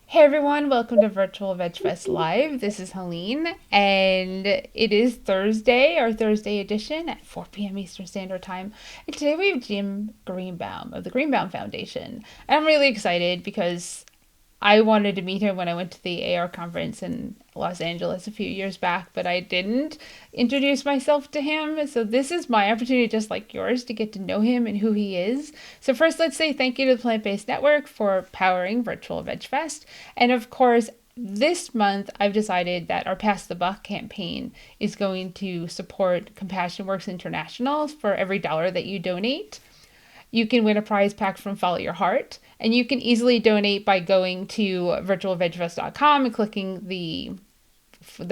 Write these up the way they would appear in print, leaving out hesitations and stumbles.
Hey everyone, welcome to Virtual Vegfest Live. This is Helene, and it is Thursday, our Thursday edition at 4 p.m. Eastern Standard Time. And today we have Jim Greenbaum of the Greenbaum Foundation. And I'm really excited because I wanted to meet him when I went to the AR conference in Los Angeles a few years back, but I didn't introduce myself to him. So this is my opportunity, just like yours, to get to know him and who he is. So first, let's say thank you to the Plant-Based Network for powering Virtual Vegfest. And of course, this month, I've decided that our Pass the Buck campaign is going to support Compassion Works International for every dollar that you donate. You can win a prize pack from Follow Your Heart, and you can easily donate by going to virtualvegfest.com and clicking the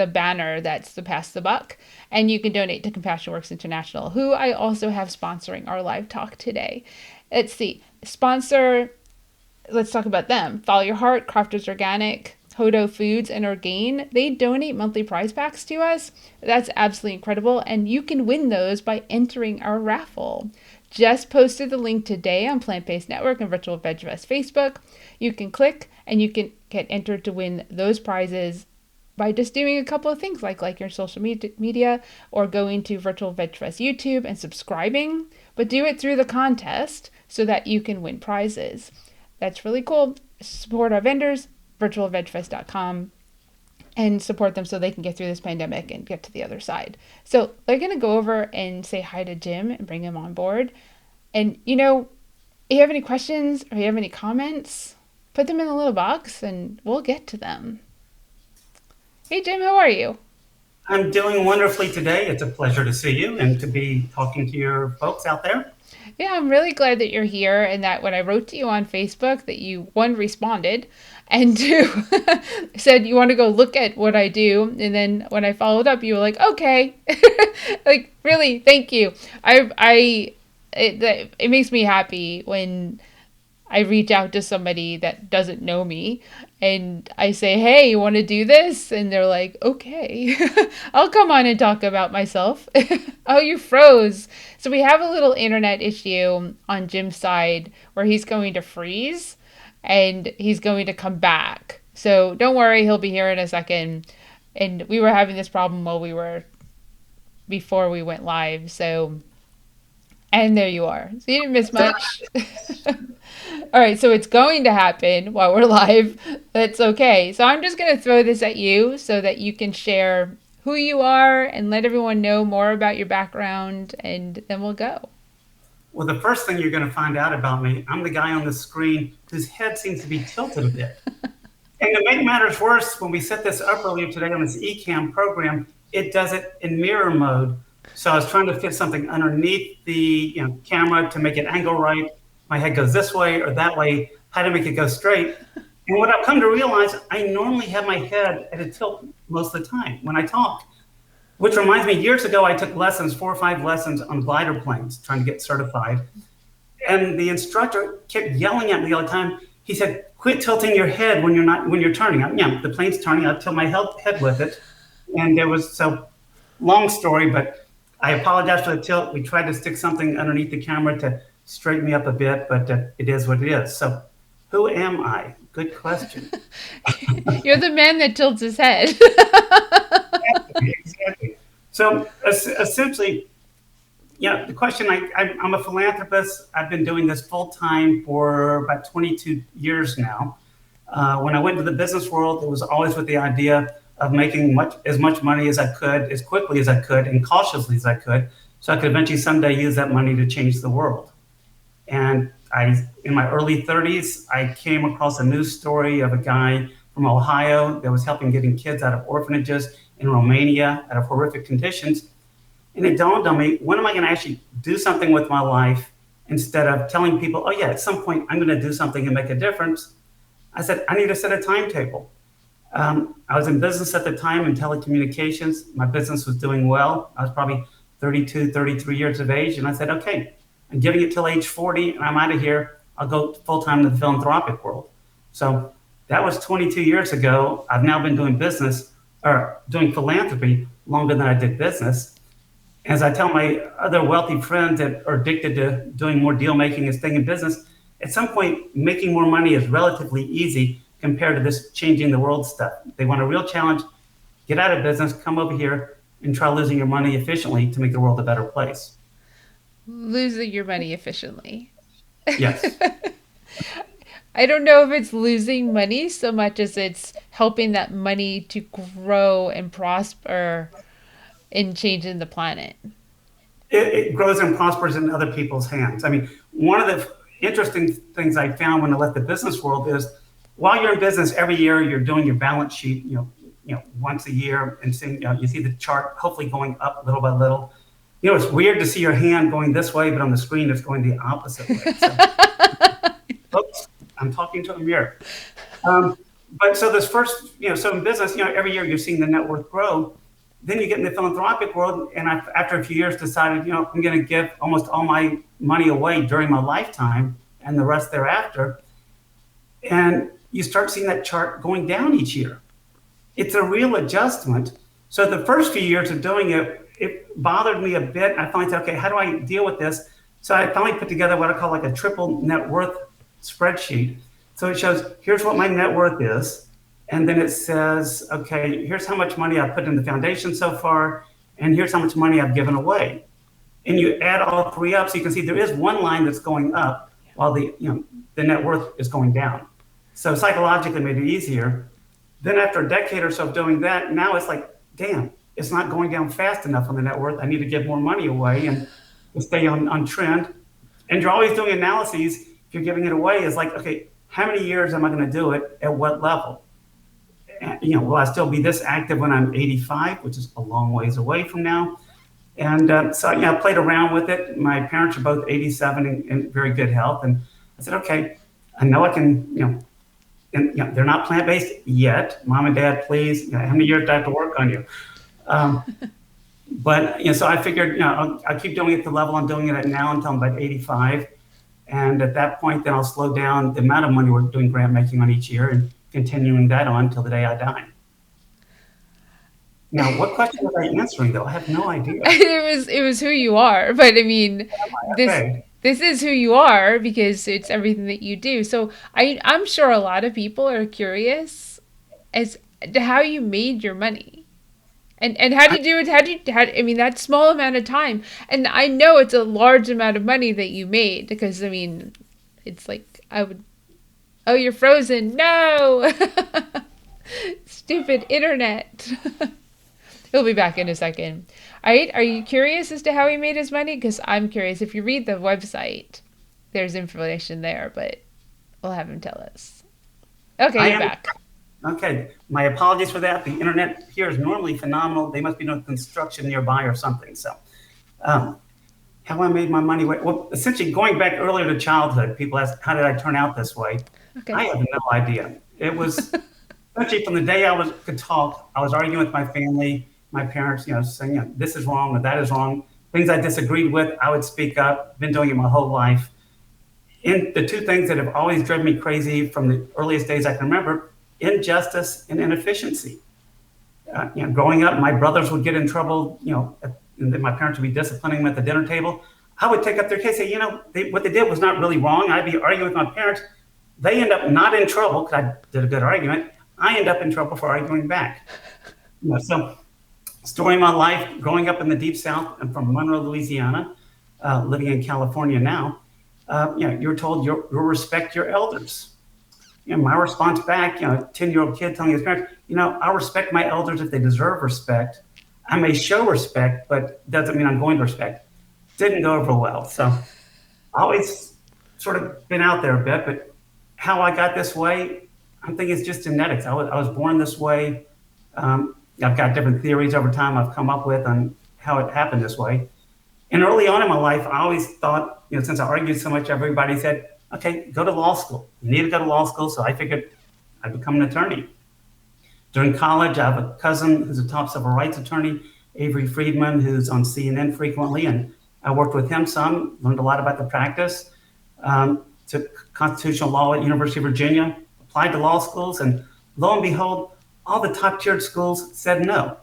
banner that's the Pass the Buck, and you can donate to Compassion Works International, who I also have sponsoring our live talk today. Let's see. Let's talk about them. Follow Your Heart, Crafters Organic, Hodo Foods, and Orgain. They donate monthly prize packs to us. That's absolutely incredible, and you can win those by entering our raffle. Just posted the link today on Plant-Based Network and Virtual Vegfest Facebook. You can click and you can get entered to win those prizes by just doing a couple of things like your social media or going to Virtual Vegfest YouTube and subscribing, but do it through the contest so that you can win prizes. That's really cool. Support our vendors, virtualvegfest.com, and support them so they can get through this pandemic and get to the other side. So they're going to go over and say hi to Jim and bring him on board. And, if you have any questions or you have any comments, put them in the little box and we'll get to them. Hey, Jim, how are you? I'm doing wonderfully today. It's a pleasure to see you and to be talking to your folks out there. Yeah, I'm really glad that you're here and that when I wrote to you on Facebook that you, one, responded, and two, said you want to go look at what I do. And then when I followed up, you were like, okay, like, really, thank you. It makes me happy when I reach out to somebody that doesn't know me and I say, hey, you want to do this? And they're like, okay, I'll come on and talk about myself. Oh, you froze. So we have a little internet issue on Jim's side where he's going to freeze and he's going to come back. So don't worry, he'll be here in a second. And we were having this problem before we went live. So, and there you are. So you didn't miss much. All right, so it's going to happen while we're live. That's okay. So I'm just going to throw this at you so that you can share who you are and let everyone know more about your background, and then we'll go. Well, the first thing you're going to find out about me, I'm the guy on the screen whose head seems to be tilted a bit. And to make matters worse, when we set this up earlier today on this eCam program, it does it in mirror mode. So I was trying to fit something underneath the camera to make it angle right. My head goes this way or that way, how to make it go straight. And what I've come to realize, I normally have my head at a tilt most of the time when I talk. Which reminds me, years ago, I took lessons, 4 or 5 lessons on glider planes, trying to get certified. And the instructor kept yelling at me all the time. He said, quit tilting your head when you're turning. The plane's turning, I tilt my head with it. And there was, so long story, but I apologize for the tilt. We tried to stick something underneath the camera to straighten me up a bit, but it is what it is. So who am I? Good question. You're the man that tilts his head. Exactly. So essentially, the question, I'm a philanthropist. I've been doing this full time for about 22 years now. When I went into the business world, it was always with the idea of making as much money as I could, as quickly as I could, and cautiously as I could, so I could eventually someday use that money to change the world. And in my early 30s, I came across a news story of a guy from Ohio that was helping getting kids out of orphanages in Romania out of horrific conditions. And it dawned on me, when am I going to actually do something with my life instead of telling people, oh yeah, at some point I'm going to do something and make a difference? I said, I need to set a timetable. I was in business at the time in telecommunications. My business was doing well. I was probably 32, 33 years of age. And I said, okay, I'm giving it till age 40 and I'm out of here. I'll go full time to the philanthropic world. So that was 22 years ago. I've now been doing business or doing philanthropy longer than I did business. As I tell my other wealthy friends that are addicted to doing more deal making and staying in business, at some point, making more money is relatively easy compared to this changing the world stuff. They want a real challenge, get out of business, come over here and try losing your money efficiently to make the world a better place. Losing your money efficiently. Yes. I don't know if it's losing money so much as it's helping that money to grow and prosper in changing the planet. It grows and prospers in other people's hands. I mean, one of the interesting things I found when I left the business world is while you're in business every year, you're doing your balance sheet, once a year and seeing, you see the chart hopefully going up little by little. It's weird to see your hand going this way, but on the screen it's going the opposite way. So, oops, I'm talking to a mirror. But so this first, so in business, every year you're seeing the net worth grow. Then you get in the philanthropic world, and after a few years decided, I'm going to give almost all my money away during my lifetime and the rest thereafter. And you start seeing that chart going down each year. It's a real adjustment. So the first few years of doing it, it bothered me a bit. I finally said, okay, how do I deal with this? So I finally put together what I call like a triple net worth spreadsheet. So it shows, here's what my net worth is. And then it says, okay, here's how much money I've put in the foundation so far, and here's how much money I've given away. And you add all three up, so you can see there is one line that's going up while the net worth is going down. So psychologically it made it easier. Then after a decade or so of doing that, now it's like, damn, it's not going down fast enough on the net worth. I need to give more money away and stay on trend. And you're always doing analyses. If you're giving it away, it's like, okay, how many years am I going to do it at what level? Will I still be this active when I'm 85, which is a long ways away from now? And so I played around with it. My parents are both 87 and in very good health. And I said, okay, I know I can, and they're not plant-based yet. Mom and dad, please, how many years do I have to work on you? But so I figured, I'll keep doing it at the level I'm doing it at now until I'm about 85. And at that point, then I'll slow down the amount of money we're doing grant making on each year and continuing that on until the day I die. Now, what question was I answering, though? I have no idea. It was who you are, but I mean, Okay. this is who you are because it's everything that you do. So I'm sure a lot of people are curious as to how you made your money. And how did you do it? I mean, that small amount of time. And I know it's a large amount of money that you made because, I mean, it's like, oh, you're frozen. No! Stupid internet. He'll be back in a second. All right, are you curious as to how he made his money? Because I'm curious. If you read the website, there's information there, but we'll have him tell us. Okay, you're back. Okay, my apologies for that. The internet here is normally phenomenal. They must be doing construction nearby or something. So, how I made my money? Well, essentially, going back earlier to childhood, people ask, how did I turn out this way? Okay. I have no idea. It was essentially from the day could talk, I was arguing with my family, my parents, saying, this is wrong or that is wrong. Things I disagreed with, I would speak up. Been doing it my whole life. And the two things that have always driven me crazy from the earliest days I can remember, injustice and inefficiency. Growing up, my brothers would get in trouble, and then my parents would be disciplining them at the dinner table. I would take up their case, say, what they did was not really wrong. I'd be arguing with my parents. They end up not in trouble because I did a good argument. I end up in trouble for arguing back. So, story of my life, growing up in the Deep South. I'm from Monroe, Louisiana, living in California now. You're told you'll respect your elders. My response back, a 10-year-old kid telling his parents, I respect my elders if they deserve respect. I may show respect, but doesn't mean I'm going to respect. Didn't go over well. So I always sort of been out there a bit, but how I got this way, I'm thinking it's just genetics. I was born this way. I've got different theories over time I've come up with on how it happened this way. And early on in my life, I always thought, since I argued so much, everybody said, okay, go to law school. You need to go to law school. So I figured I'd become an attorney. During college, I have a cousin who's a top civil rights attorney, Avery Friedman, who's on CNN frequently, and I worked with him some, learned a lot about the practice. Took constitutional law at University of Virginia, applied to law schools, and lo and behold, all the top tiered schools said no.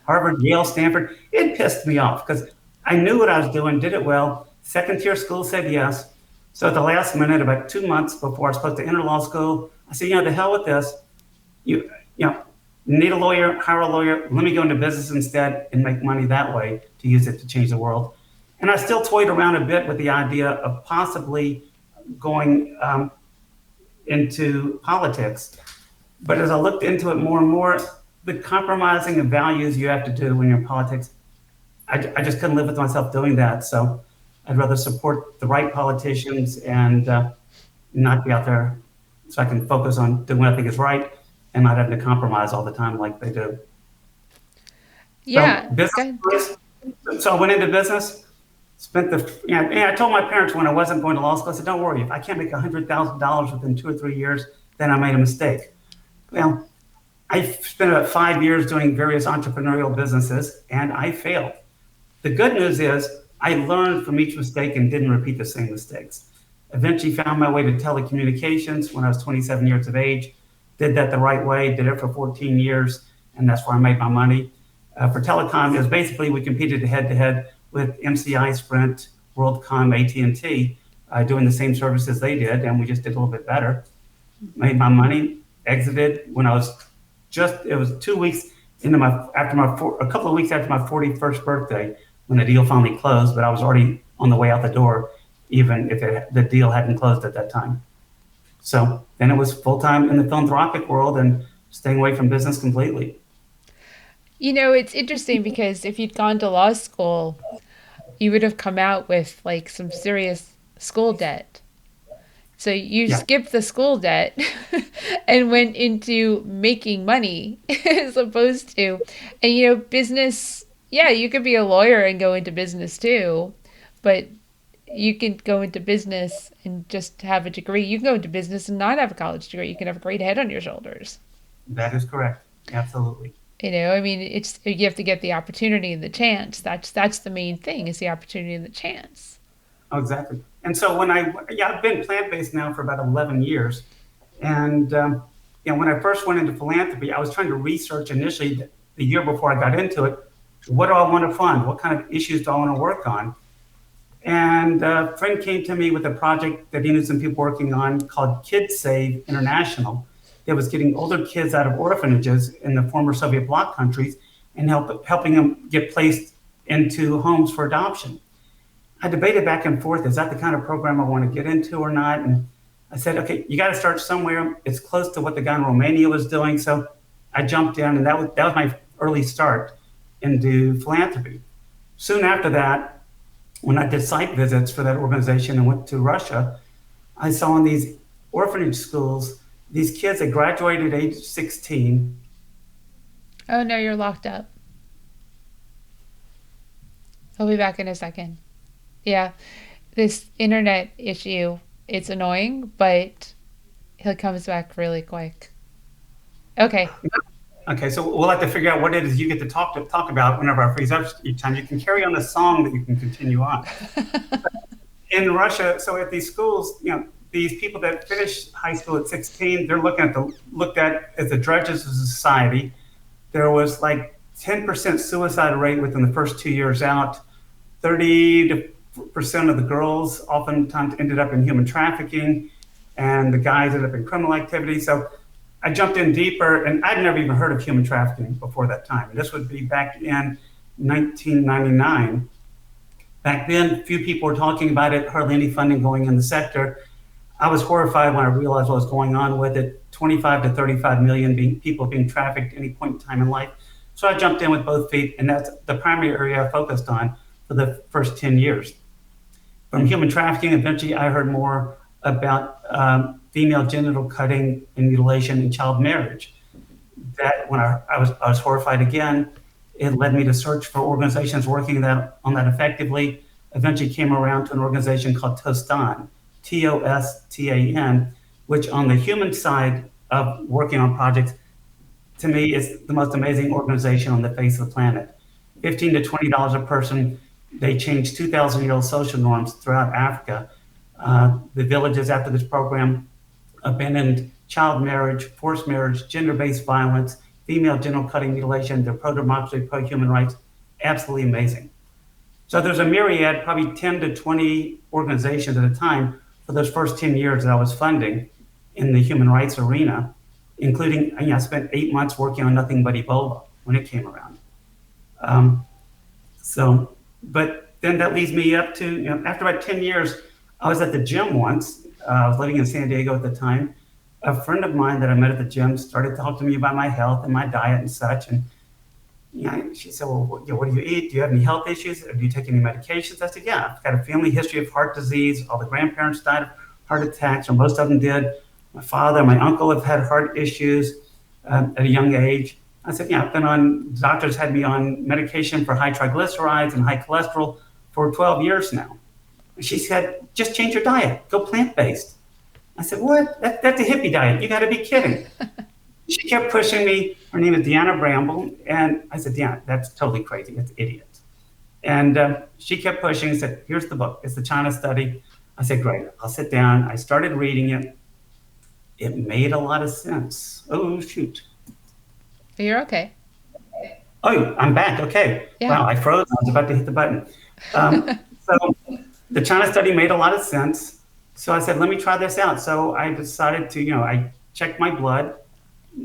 Harvard, Yale, Stanford. It pissed me off because I knew what I was doing, did it well. Second tier schools said yes. So at the last minute, about 2 months before I was supposed to enter law school, I said, the hell with this. You know, need a lawyer, hire a lawyer. Let me go into business instead and make money that way to use it to change the world. And I still toyed around a bit with the idea of possibly going into politics. But as I looked into it more and more, the compromising of values you have to do when you're in politics, I just couldn't live with myself doing that. So I'd rather support the right politicians and not be out there so I can focus on doing what I think is right and not having to compromise all the time like they do. Yeah. So business, so I went into business, spent and I told my parents when I wasn't going to law school, I said, don't worry, if I can't make $100,000 within 2 or 3 years, then I made a mistake. Well, I spent about 5 years doing various entrepreneurial businesses and I failed. The good news is I learned from each mistake and didn't repeat the same mistakes. Eventually found my way to telecommunications when I was 27 years of age, did that the right way, did it for 14 years, and that's where I made my money. For telecom, it was basically we competed head to head with MCI, Sprint, WorldCom, AT&T, doing the same services they did, and we just did a little bit better. Made my money, exited when I was it was 2 weeks into a couple of weeks after my 41st birthday when the deal finally closed, but I was already on the way out the door, even if the deal hadn't closed at that time. So then it was full-time in the philanthropic world and staying away from business completely. It's interesting because if you'd gone to law school, you would have come out with like some serious school debt. So you Yeah, skipped the school debt and went into making money as opposed to, and business, yeah, you could be a lawyer and go into business too, but you can go into business and just have a degree. You can go into business and not have a college degree. You can have a great head on your shoulders. that is correct. Absolutely. I mean, it's you have to get the opportunity and the chance. That's the main thing is the opportunity and the chance. Oh, exactly. And so I've been plant-based now for about 11 years. And, when I first went into philanthropy, I was trying to research initially the year before I got into it, what do I want to fund? What kind of issues do I want to work on? And a friend came to me with a project that he knew some people working on called Kids Save International. That was getting older kids out of orphanages in the former Soviet bloc countries and helping them get placed into homes for adoption. I debated back and forth, is that the kind of program I want to get into or not? And I said, okay, you got to start somewhere. It's close to what the guy in Romania was doing. So I jumped in, and that was my early start into philanthropy. Soon after that, when I did site visits for that organization and went to Russia, I saw in these orphanage schools, these kids that graduated at age 16. Oh no, you're locked up. I'll be back in a second. Yeah, this internet issue, it's annoying, but he comes back really quick. Okay. Okay, so we'll have to figure out what it is you get to talk about whenever I freeze up each time. You can carry on the song that you can continue on. In Russia, so at these schools, these people that finish high school at 16, they're looked at as the drudges of society. There was like 10% suicide rate within the first 2 years out. 30% of the girls oftentimes ended up in human trafficking, and the guys ended up in criminal activity. So I jumped in deeper, and I'd never even heard of human trafficking before that time. This would be back in 1999. Back then, few people were talking about it, hardly any funding going in the sector. I was horrified when I realized what was going on with it. 25 to 35 million people being trafficked at any point in time in life. So I jumped in with both feet, and that's the primary area I focused on for the first 10 years. From human trafficking, eventually I heard more about female genital cutting and mutilation and child marriage. That when I was horrified again, it led me to search for organizations working on that effectively. Eventually came around to an organization called TOSTAN, TOSTAN, which on the human side of working on projects to me, is the most amazing organization on the face of the planet. $15 to $20 a person. They changed 2,000-year-old social norms throughout Africa. The villages after this program abandoned child marriage, forced marriage, gender-based violence, female genital cutting mutilation. They're pro-democracy, pro-human rights. Absolutely amazing. So there's a myriad, probably 10 to 20 organizations at a time for those first 10 years that I was funding in the human rights arena, including, I spent 8 months working on nothing but Ebola when it came around. Um, but then that leads me up to, after about 10 years, I was at the gym once. I was living in San Diego at the time. A friend of mine that I met at the gym started talking to me about my health and my diet and such. And she said, well, what do you eat? Do you have any health issues? Or do you take any medications? I said, yeah, I've got a family history of heart disease. All the grandparents died of heart attacks, or most of them did. My father, my uncle have had heart issues at a young age. I said, yeah, I've been on, doctors had me on medication for high triglycerides and high cholesterol for 12 years now. She said, just change your diet, go plant-based. I said, what? That's a hippie diet. You got to be kidding. She kept pushing me. Her name is Deanna Bramble. And I said, Deanna, that's totally crazy. That's idiot. And she kept pushing and said, here's the book. It's the China Study. I said, great. I'll sit down. I started reading it. It made a lot of sense. Oh, shoot. You're okay. Oh, I'm back. Okay. Yeah. Wow, I froze. I was about to hit the button. So the China Study made a lot of sense. So I said, let me try this out. So I decided to, I checked my blood,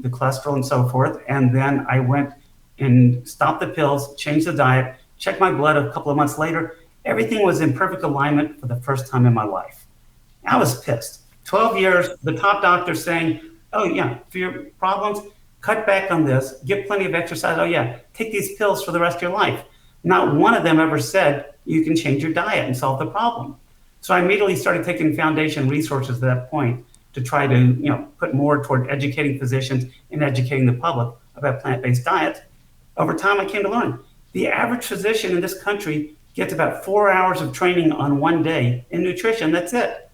the cholesterol and so forth. And then I went and stopped the pills, changed the diet, checked my blood a couple of months later. Everything was in perfect alignment for the first time in my life. I was pissed. 12 years, the top doctor saying, oh yeah, for your problems, cut back on this, get plenty of exercise. Oh yeah, take these pills for the rest of your life. Not one of them ever said you can change your diet and solve the problem. So I immediately started taking foundation resources at that point to try to, put more toward educating physicians and educating the public about plant-based diets. Over time, I came to learn the average physician in this country gets about 4 hours of training on one day in nutrition. That's it.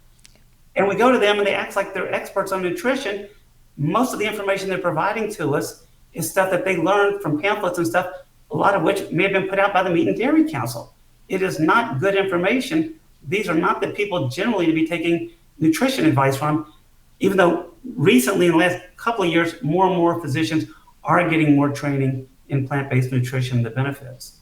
And we go to them and they act like they're experts on nutrition. Most of the information they're providing to us is stuff that they learned from pamphlets and stuff, a lot of which may have been put out by the Meat and Dairy Council. It is not good information. These are not the people generally to be taking nutrition advice from, even though recently in the last couple of years, more and more physicians are getting more training in plant-based nutrition, the benefits.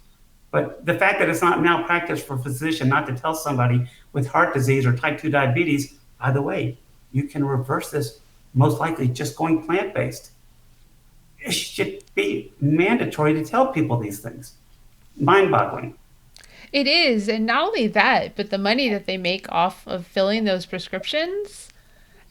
But the fact that it's not malpractice for a physician not to tell somebody with heart disease or type 2 diabetes, by the way, you can reverse this most likely just going plant-based. It should be mandatory to tell people these things. Mind-boggling. It is. And not only that, but the money that they make off of filling those prescriptions.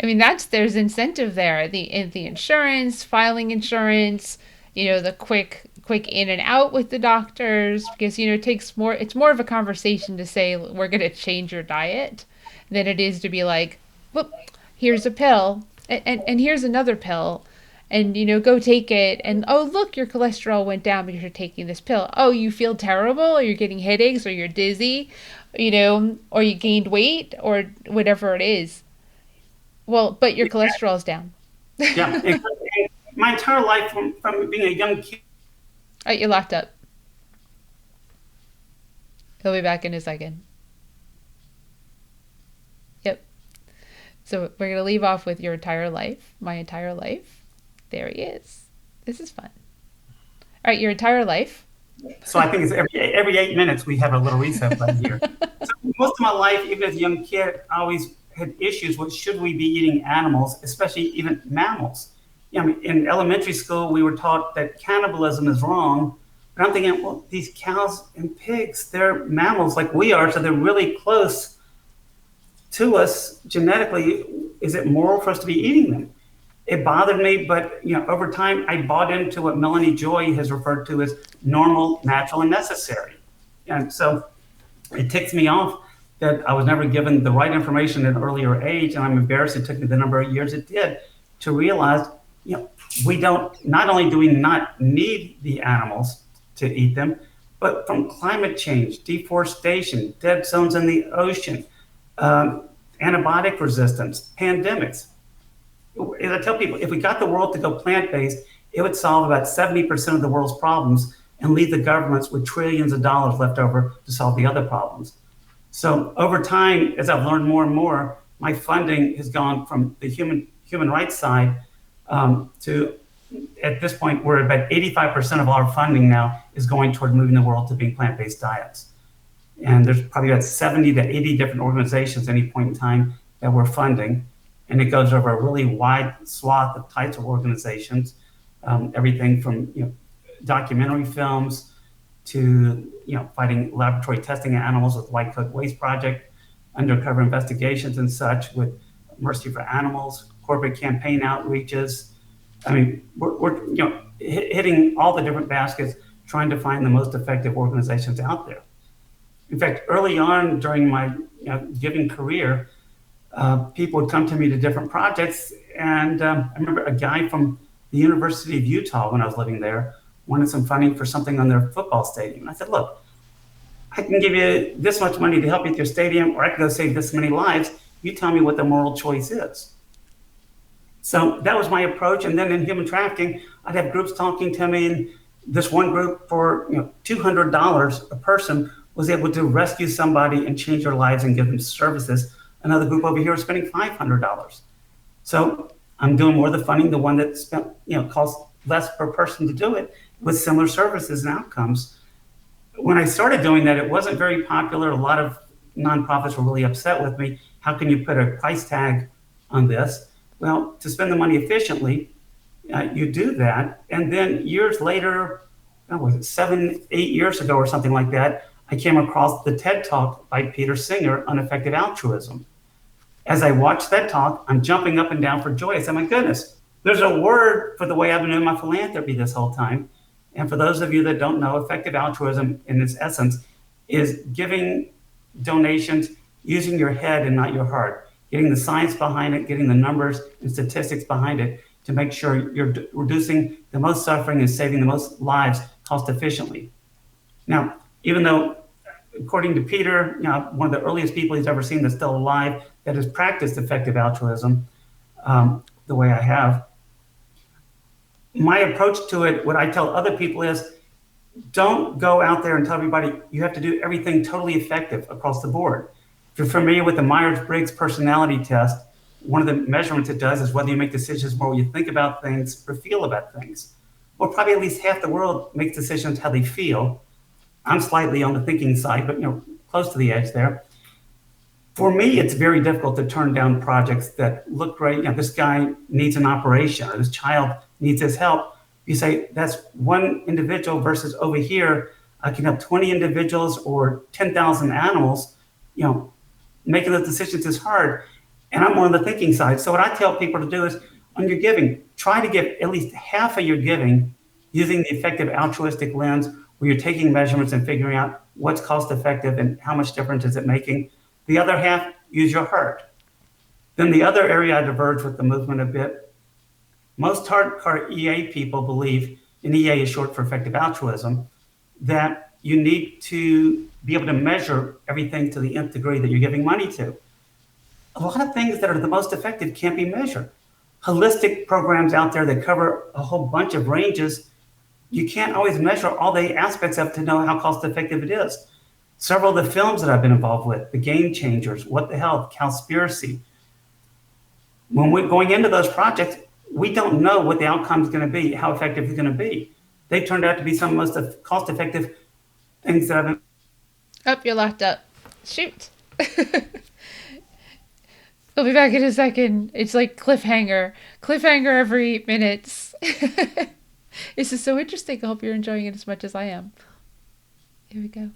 I mean, there's incentive there. The insurance, filing insurance, the quick in and out with the doctors, because, it's more of a conversation to say, we're going to change your diet than it is to be like, whoop, here's a pill and here's another pill. And, go take it. And, oh, look, your cholesterol went down because you're taking this pill. Oh, you feel terrible, or you're getting headaches, or you're dizzy, or you gained weight, or whatever it is. Well, but your cholesterol's down. Yeah. My entire life from being a young kid. All right, you're locked up. He'll be back in a second. Yep. So we're going to leave off with your entire life, my entire life. There he is. This is fun. All right, your entire life. So I think it's every 8 minutes we have a little reset right here. So most of my life, even as a young kid, I always had issues with should we be eating animals, especially even mammals. In elementary school, we were taught that cannibalism is wrong. But I'm thinking, well, these cows and pigs, they're mammals like we are, so they're really close to us genetically. Is it moral for us to be eating them? It bothered me, but over time, I bought into what Melanie Joy has referred to as normal, natural, and necessary. And so it ticks me off that I was never given the right information at an earlier age, and I'm embarrassed it took me the number of years it did to realize, we not only do we not need the animals to eat them, but from climate change, deforestation, dead zones in the ocean, antibiotic resistance, pandemics, as I tell people, if we got the world to go plant-based, it would solve about 70% of the world's problems and leave the governments with trillions of dollars left over to solve the other problems. So over time, as I've learned more and more, my funding has gone from the human rights side to at this point, we're about 85% of our funding now is going toward moving the world to being plant-based diets. And there's probably about 70 to 80 different organizations at any point in time that we're funding. And it goes over a really wide swath of types of organizations, everything from documentary films to fighting laboratory testing of animals with White Coat Waste Project, undercover investigations and such with Mercy for Animals, corporate campaign outreaches. I mean, we're hitting all the different baskets, trying to find the most effective organizations out there. In fact, early on during my giving career, people would come to me to different projects, and I remember a guy from the University of Utah when I was living there wanted some funding for something on their football stadium. And I said, look, I can give you this much money to help you with your stadium, or I can go save this many lives. You tell me what the moral choice is. So that was my approach. And then in human trafficking, I'd have groups talking to me, and this one group for $200 a person was able to rescue somebody and change their lives and give them services. Another group over here was spending $500. So I'm doing more of the funding, the one that spent costs less per person to do it, with similar services and outcomes. When I started doing that, it wasn't very popular. A lot of nonprofits were really upset with me. How can you put a price tag on this? Well, to spend the money efficiently, you do that. And then years later, was it 7, 8 years ago or something like that, I came across the TED Talk by Peter Singer on effective altruism. As I watched that talk, I'm jumping up and down for joy. I said, my goodness, there's a word for the way I've been doing my philanthropy this whole time. And for those of you that don't know, effective altruism in its essence is giving donations using your head and not your heart, getting the science behind it, getting the numbers and statistics behind it to make sure you're reducing the most suffering and saving the most lives cost efficiently. Now, even though, according to Peter, one of the earliest people he's ever seen that's still alive that has practiced effective altruism the way I have, my approach to it, what I tell other people is, don't go out there and tell everybody you have to do everything totally effective across the board. If you're familiar with the Myers-Briggs personality test, one of the measurements it does is whether you make decisions more when you think about things or feel about things. Well, probably at least half the world makes decisions how they feel. I'm slightly on the thinking side, but close to the edge there. For me, it's very difficult to turn down projects that look great. This guy needs an operation, or this child needs his help. You say that's one individual versus over here, I can help 20 individuals or 10,000 animals. Making those decisions is hard. And I'm more on the thinking side. So what I tell people to do is, on your giving, try to give at least half of your giving using the effective altruistic lens, where you're taking measurements and figuring out what's cost effective and how much difference is it making. The other half, use your heart. Then the other area I diverge with the movement a bit. Most hardcore EA people believe, and EA is short for effective altruism, that you need to be able to measure everything to the nth degree that you're giving money to. A lot of things that are the most effective can't be measured. Holistic programs out there that cover a whole bunch of ranges, you can't always measure all the aspects of it to know how cost effective it is. Several of the films that I've been involved with, The Game Changers, What the Health, Cowspiracy, when we're going into those projects, we don't know what the outcome is going to be, how effective it's going to be. They turned out to be some of the most cost effective things that I've been. Oh, you're locked up. Shoot. We'll be back in a second. It's like cliffhanger. Cliffhanger every 8 minutes. This is so interesting. I hope you're enjoying it as much as I am. Here we go.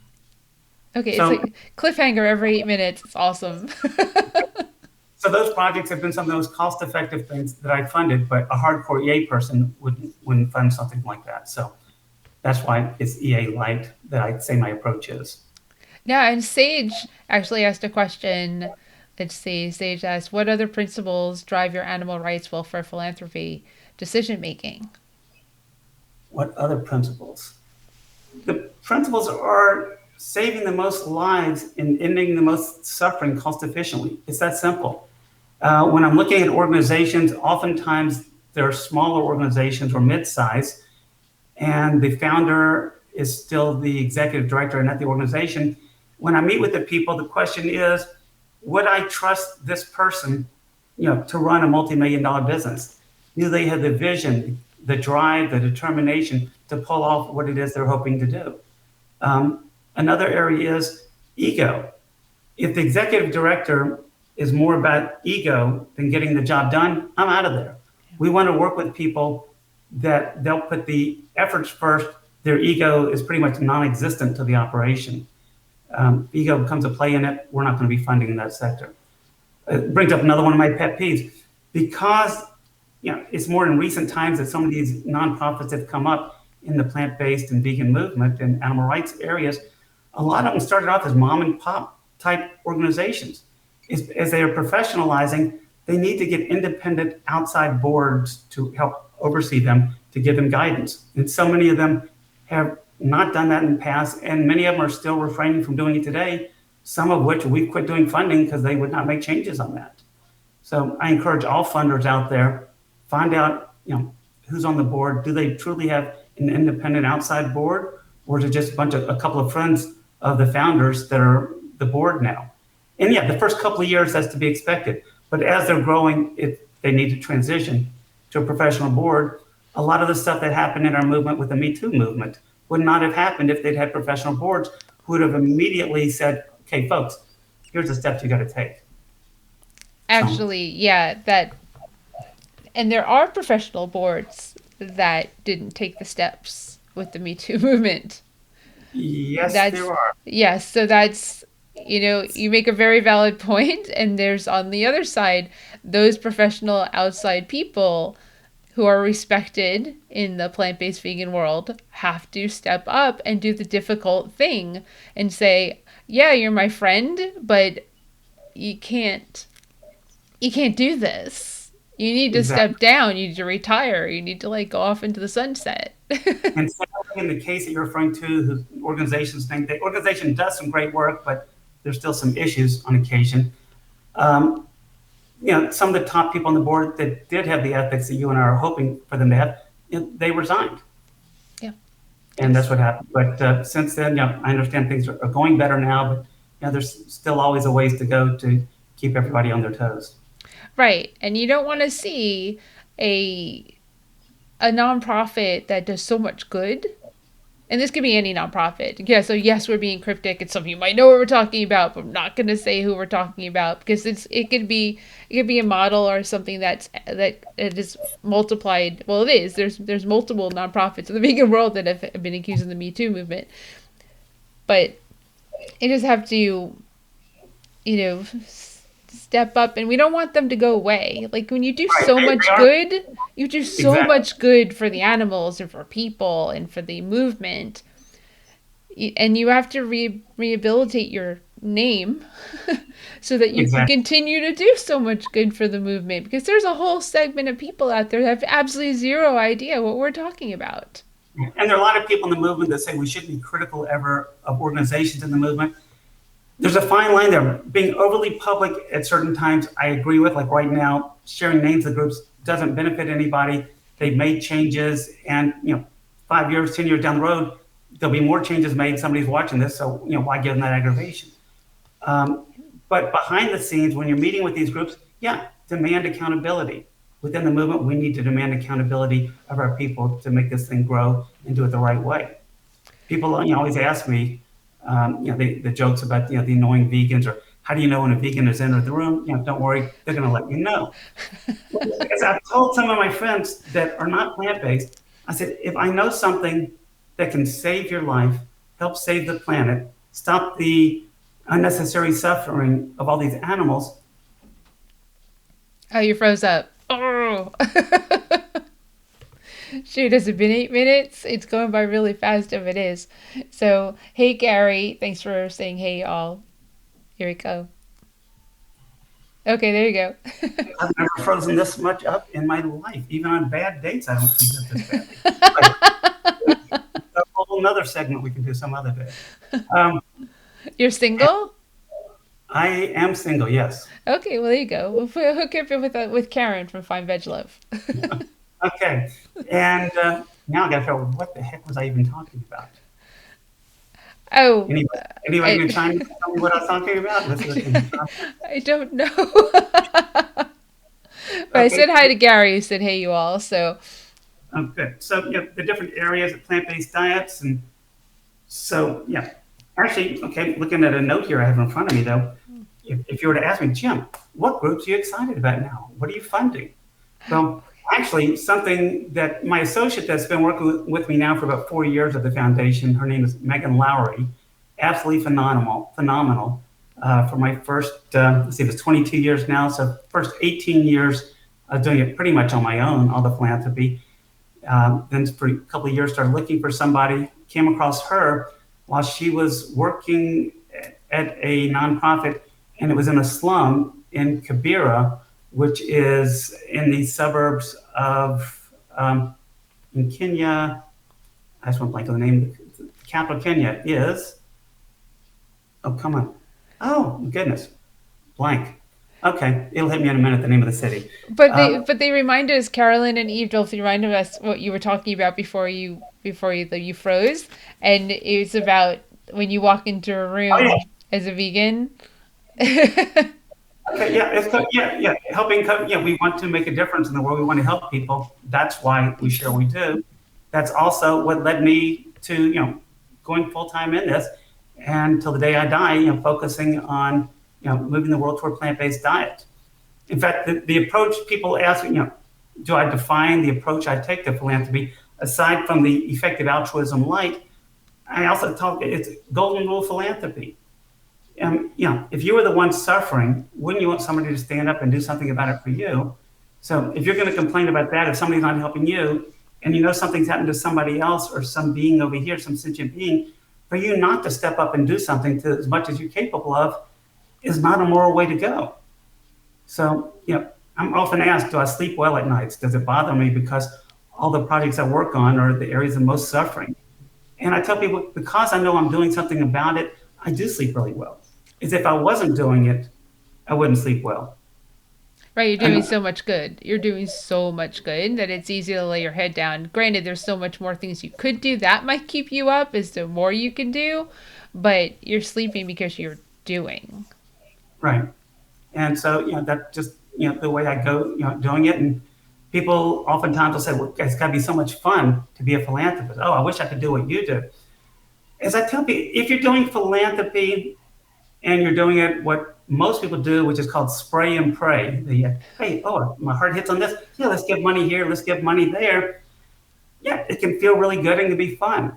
Okay, so, it's like cliffhanger every 8 minutes. It's awesome. So those projects have been some of the most cost-effective things that I funded, but a hardcore EA person wouldn't fund something like that. So that's why it's EA light that I'd say my approach is. Yeah, and Sage actually asked a question. Let's see. Sage asked, what other principles drive your animal rights, welfare, philanthropy decision making? What other principles? The principles are saving the most lives and ending the most suffering cost efficiently. It's that simple. When I'm looking at organizations, oftentimes they're smaller organizations or mid-size, and the founder is still the executive director and not the organization. When I meet with the people, the question is, would I trust this person, to run a multi-million-dollar business? Do they have the vision, the drive, the determination to pull off what it is they're hoping to do? Another area is ego. If the executive director is more about ego than getting the job done, I'm out of there. We want to work with people that they'll put the efforts first. Their ego is pretty much non-existent to the operation. Ego comes to play in it. We're not going to be funding in that sector. It brings up another one of my pet peeves, because it's more in recent times that some of these nonprofits have come up in the plant-based and vegan movement and animal rights areas. A lot of them started off as mom and pop type organizations. As they are professionalizing, they need to get independent outside boards to help oversee them, to give them guidance. And so many of them have not done that in the past, and many of them are still refraining from doing it today, some of which we quit doing funding because they would not make changes on that. So I encourage all funders out there, find out, who's on the board. Do they truly have an independent outside board, or is it just a couple of friends of the founders that are the board now? And yeah, the first couple of years, that's to be expected. But as they're growing, they need to transition to a professional board. A lot of the stuff that happened in our movement with the Me Too movement would not have happened if they'd had professional boards who would have immediately said, okay, folks, here's the steps you got to take. So, Actually, yeah, and there are professional boards that didn't take the steps with the Me Too movement. yes, there That's, are. yes, so that's, you make a very valid point, and there's on the other side those professional outside people who are respected in the plant-based vegan world have to step up and do the difficult thing and say, yeah, you're my friend, but you can't do this. You need to Exactly. step down. You need to retire. You need to go off into the sunset. And so in the case that you're referring to, whose organizations think the organization does some great work, but there's still some issues on occasion. Um, some of the top people on the board that did have the ethics that you and I are hoping for them to have, they resigned. Yeah. And Yes. that's what happened. But since then, I understand things are going better now, but there's still always a ways to go to keep everybody on their toes. Right. And you don't want to see a a nonprofit that does so much good, and this could be any nonprofit. Yeah, so yes, we're being cryptic, and some of you might know what we're talking about, but I'm not going to say who we're talking about because it could be a model or something that it is multiplied. Well, it is. There's multiple nonprofits in the vegan world that have been accused of the Me Too movement, but you just have to, step up, and we don't want them to go away. Like when you do Right. so They much are. good, you do so Exactly. much good for the animals and for people and for the movement, and you have to rehabilitate your name so that you can Exactly. continue to do so much good for the movement, because there's a whole segment of people out there that have absolutely zero idea what we're talking about. And there are a lot of people in the movement that say we shouldn't be critical ever of organizations in the movement. There's a fine line there. Being overly public at certain times, I agree with. Like right now, sharing names of groups doesn't benefit anybody. They've made changes, and 5 years, 10 years down the road, there'll be more changes made. Somebody's watching this, so why give them that aggravation? Um, but behind the scenes, when you're meeting with these groups, yeah, demand accountability. Within the movement, we need to demand accountability of our people to make this thing grow and do it the right way. People always ask me, the jokes about the annoying vegans, or how do you know when a vegan has entered the room? Don't worry, they're going to let you know. As I've told some of my friends that are not plant-based, I said, if I know something that can save your life, help save the planet, stop the unnecessary suffering of all these animals. Oh, you froze up. Oh. Shoot, has it been 8 minutes? It's going by really fast if it is. So, hey, Gary. Thanks for saying hey, all. Here we go. Okay, there you go. I've never frozen this much up in my life. Even on bad dates, I don't freeze up this badly. But a whole another segment we can do some other day. Um, You're single? I am single, yes. Okay, well there you go. We'll hook you up with Karen from Fine Veg Love. Okay. And now I got to figure out what the heck was I even talking about? Oh, Anybody, anybody I going to chime in and tell me what I was talking about? This is I don't know. But I okay. said hi to Gary, who said hey you all. So Good. So, the different areas of plant-based diets. And so, actually, okay, looking at a note here I have in front of me, though, if you were to ask me, Jim, what groups are you excited about now? What are you funding? Well, actually, something that my associate that's been working with me now for about 4 years at the foundation, her name is Megan Lowry, absolutely phenomenal. For my first, let's see, it's 22 years now, so first 18 years doing it pretty much on my own, all the philanthropy. Then for a couple of years, started looking for somebody, came across her while she was working at a nonprofit, and it was in a slum in Kibera, which is in the suburbs of in Kenya. I just went blank on the name. The capital of Kenya is. Oh, come on. Oh, goodness. Blank. Okay, it'll hit me in a minute. The name of the city. but they reminded us, Carolyn and Eve both reminded us what you were talking about before you froze, and it was about when you walk into a Oh yeah. room as a vegan. Okay, yeah, helping. Yeah, we want to make a difference in the world. We want to help people. That's why we share what we do. That's also what led me to going full time in this, and till the day I die, focusing on moving the world toward plant based diet. In fact, the approach people ask, do I define the approach I take to philanthropy aside from the effective altruism light? I also talk it's golden rule philanthropy. If you were the one suffering, wouldn't you want somebody to stand up and do something about it for you? So if you're going to complain about that, if somebody's not helping you, and something's happened to somebody else or some being over here, some sentient being, for you not to step up and do something to as much as you're capable of is not a moral way to go. So, I'm often asked, do I sleep well at nights? Does it bother me because all the projects I work on are the areas of most suffering? And I tell people, because I know I'm doing something about it, I do sleep really well. As if I wasn't doing it, I wouldn't sleep well. Right, you're doing And so much good. You're doing so much good that it's easy to lay your head down. Granted, there's so much more things you could do that might keep you up as to more you can do, but you're sleeping because you're doing. right. And so, that's just, the way I go, doing it. And people oftentimes will say, well, it's got to be so much fun to be a philanthropist. Oh, I wish I could do what you do. As I tell people, if you're doing philanthropy and you're doing it what most people do, which is called spray and pray. Hey, oh, my heart hits on this. Yeah, let's give money here. Let's give money there. Yeah, it can feel really good and can be fun.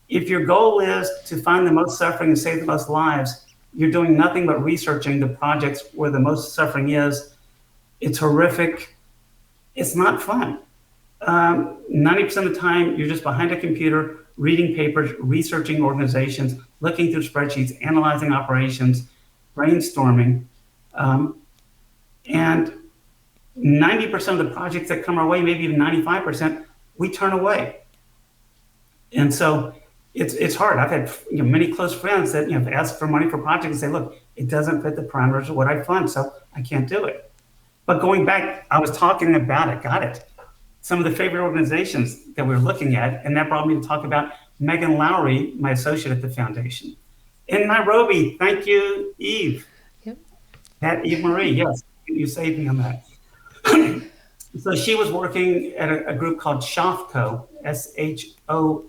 If your goal is to find the most suffering and save the most lives, you're doing nothing but researching the projects where the most suffering is. It's horrific. It's not fun. 90% of the time, you're just behind a computer, reading papers, researching organizations, looking through spreadsheets, analyzing operations, brainstorming. Um, and 90% of the projects that come our way, maybe even 95%, we turn away. And so it's hard. I've had many close friends that have asked for money for projects and say, look, it doesn't fit the parameters of what I fund, so I can't do it. But going back, I was talking about it, got it. Some of the favorite organizations that we were looking at, and that brought me to talk about Megan Lowry, my associate at the foundation. In Nairobi, thank you, Eve. Yep. That Eve Marie, yes, you saved me on that. So she was working at a group called SHOFCO, SHOFCO.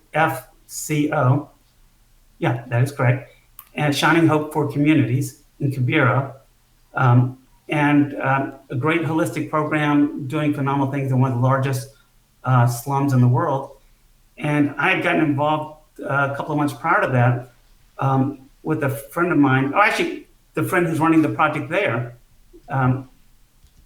Yeah, that is correct. And Shining Hope for Communities in Kibera. And a great holistic program doing phenomenal things in one of the largest slums in the world. And I had gotten involved a couple of months prior to that with a friend of mine. Oh, actually, the friend who's running the project there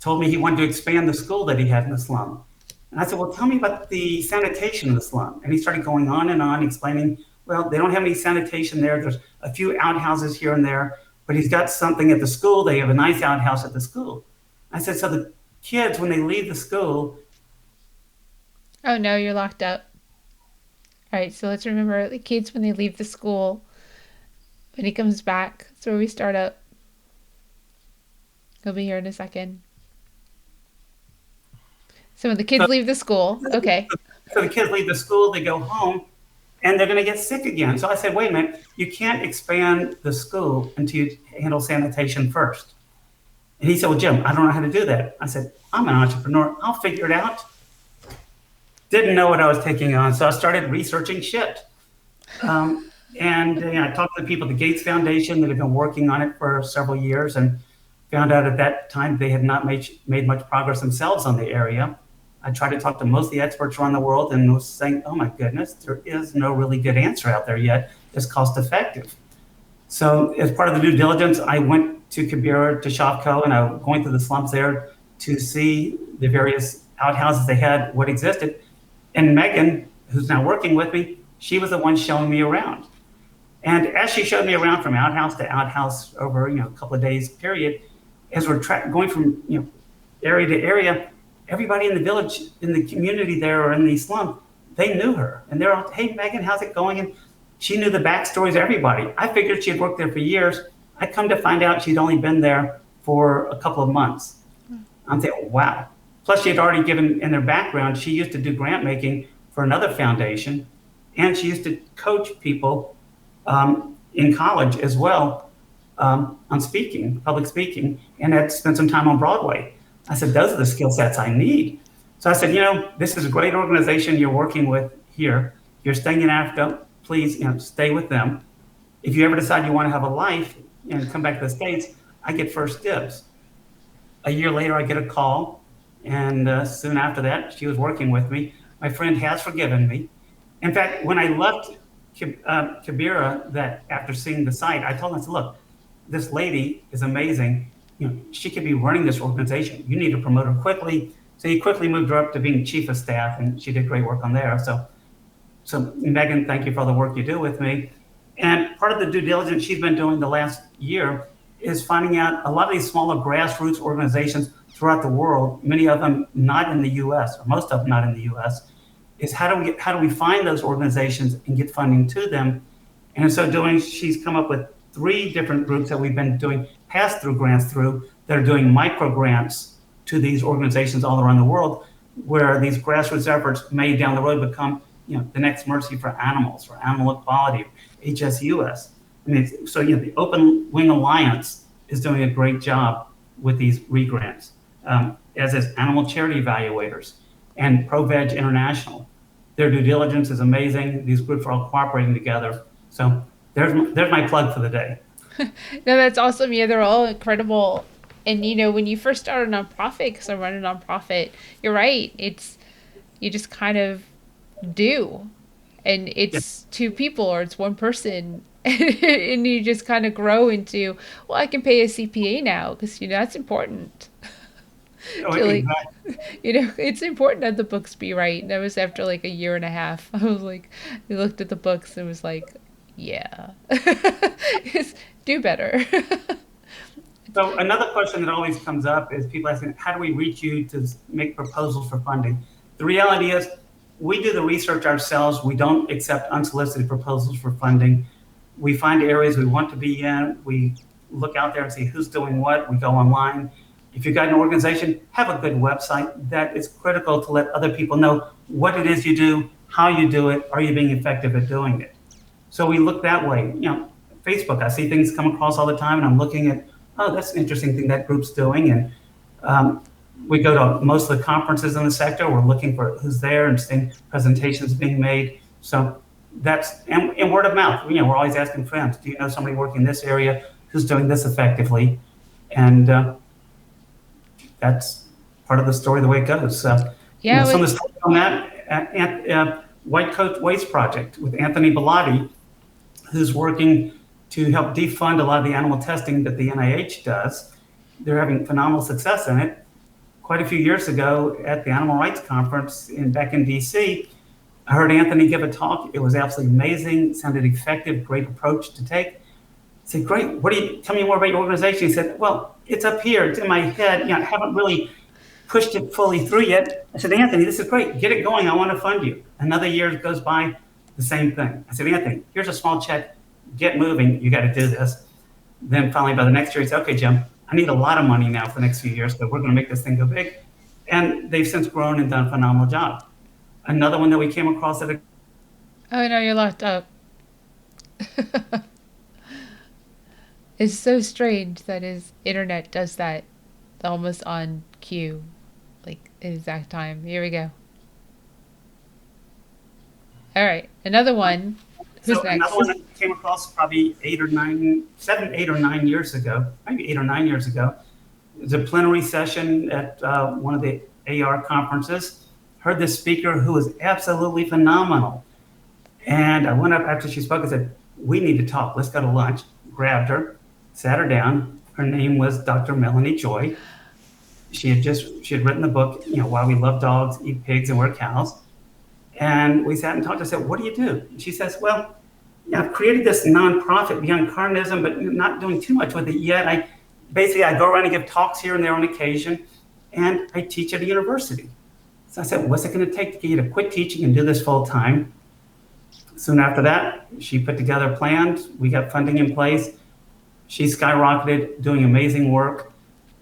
told me he wanted to expand the school that he had in the slum. And I said, well, tell me about the sanitation in the slum. And he started going on, explaining, well, they don't have any sanitation there. There's a few outhouses here and there, but he's got something at the school. They have a nice outhouse at the school. I said, so the kids, when they leave the school. Oh no, you're locked up. All right, so let's remember the kids when they leave the school, when he comes back. That's where we start up. He'll be here in a second. So when the kids leave the school, okay. So the kids leave the school, they go home, and they're going to get sick again. So I said, wait a minute, you can't expand the school until you handle sanitation first. And he said, well, Jim, I don't know how to do that. I said, I'm an entrepreneur. I'll figure it out. Didn't know what I was taking on. So I started researching shit. I talked to the people at the Gates Foundation that have been working on it for several years and found out at that time they had not made much progress themselves on the area. I tried to talk to most of the experts around the world and was saying, oh my goodness, there is no really good answer out there yet that's cost effective. So as part of the due diligence, I went to Kibera, to Shopko, and I was going through the slums there to see the various outhouses they had, what existed. And Megan, who's now working with me, she was the one showing me around. And as she showed me around from outhouse to outhouse over a couple of days period, as we're going from area to area, everybody in the village, in the community there or in the slum, they knew her. And they're all, hey, Megan, how's it going? And she knew the backstories of everybody. I figured she had worked there for years. I come to find out she'd only been there for a couple of months. I'm thinking, wow. Plus, she had already given, in their background, she used to do grant making for another foundation. And she used to coach people in college as well on speaking, public speaking, and had spent some time on Broadway. I said, those are the skill sets I need. So I said, this is a great organization you're working with here. You're staying in Africa. Please, stay with them. If you ever decide you want to have a life and come back to the States, I get first dibs. A year later, I get a call. And soon after that, she was working with me. My friend has forgiven me. In fact, when I left Kibera, that after seeing the site, I told him, I said, look, this lady is amazing. She could be running this organization. You need to promote her quickly. So he quickly moved her up to being chief of staff, and she did great work on there. So Megan, thank you for all the work you do with me. And part of the due diligence she's been doing the last year is finding out a lot of these smaller grassroots organizations throughout the world, many of them not in the U.S., or most of them not in the U.S., is how do we find those organizations and get funding to them? And in so doing, she's come up with 3 different groups that we've been doing pass-through grants through that are doing micro grants to these organizations all around the world, where these grassroots efforts may down the road become the next Mercy for Animals or Animal Equality, HSUS. I mean, so the Open Wing Alliance is doing a great job with these re-grants, as is Animal Charity Evaluators and Pro-Veg International. Their due diligence is amazing. These groups are all cooperating together. So there's my plug for the day. No, that's awesome. Yeah, they're all incredible. And when you first start a nonprofit, because I run a nonprofit, you're right. You just kind of do, and it's 2 people or it's 1 person, and you just kind of grow into, well, I can pay a CPA now because that's important. Exactly. It's important that the books be right. That was after like a year and a half. I was like, I looked at the books and was like, yeah, do better. So another question that always comes up is people asking, how do we reach you to make proposals for funding? The reality is we do the research ourselves. We don't accept unsolicited proposals for funding. We find areas we want to be in. We look out there and see who's doing what. We go online. If you've got an organization, have a good website. That is critical to let other people know what it is you do, how you do it, are you being effective at doing it? So we look that way. Facebook, I see things come across all the time, and I'm looking at, oh, that's an interesting thing that group's doing. And we go to most of the conferences in the sector. We're looking for who's there and seeing presentations being made. So that's, and word of mouth. We're always asking friends, do you know somebody working in this area who's doing this effectively? And that's part of the story, the way it goes. Some of the stuff on that, White Coat Waste Project with Anthony Bellotti, who's working to help defund a lot of the animal testing that the NIH does. They're having phenomenal success in it. Quite a few years ago at the Animal Rights Conference back in DC, I heard Anthony give a talk. It was absolutely amazing, sounded effective, great approach to take. I said, great, tell me more about your organization. He said, well, it's up here, it's in my head. I haven't really pushed it fully through yet. I said, Anthony, this is great, get it going, I want to fund you. Another year goes by, the same thing. I said, Anthony, here's a small check, get moving, you got to do this. Then finally by the next year, he said, okay, Jim, I need a lot of money now for the next few years, but we're going to make this thing go big. And they've since grown and done a phenomenal job. Another one that we came across at a Oh no, you're locked up. It's so strange that his internet does that almost on cue, like exact time. Here we go. All right, another one. Who's So another one next? that we came across probably 8 or 9 years ago, maybe 8 or 9 years ago, is a plenary session at one of the AR conferences. Heard this speaker who was absolutely phenomenal. And I went up after she spoke and said, "We need to talk. Let's go to lunch." Grabbed her, sat her down. Her name was Dr. Melanie Joy. She had written the book, Why We Love Dogs, Eat Pigs, and Wear Cows. And we sat and talked. I said, "What do you do?" And she says, "Well, yeah, I've created this nonprofit beyond carnism, but not doing too much with it yet. I go around and give talks here and there on occasion, and I teach at a university." So I said, "What's it going to take to get you to quit teaching and do this full time?" Soon after that, she put together plans. We got funding in place. She skyrocketed, doing amazing work.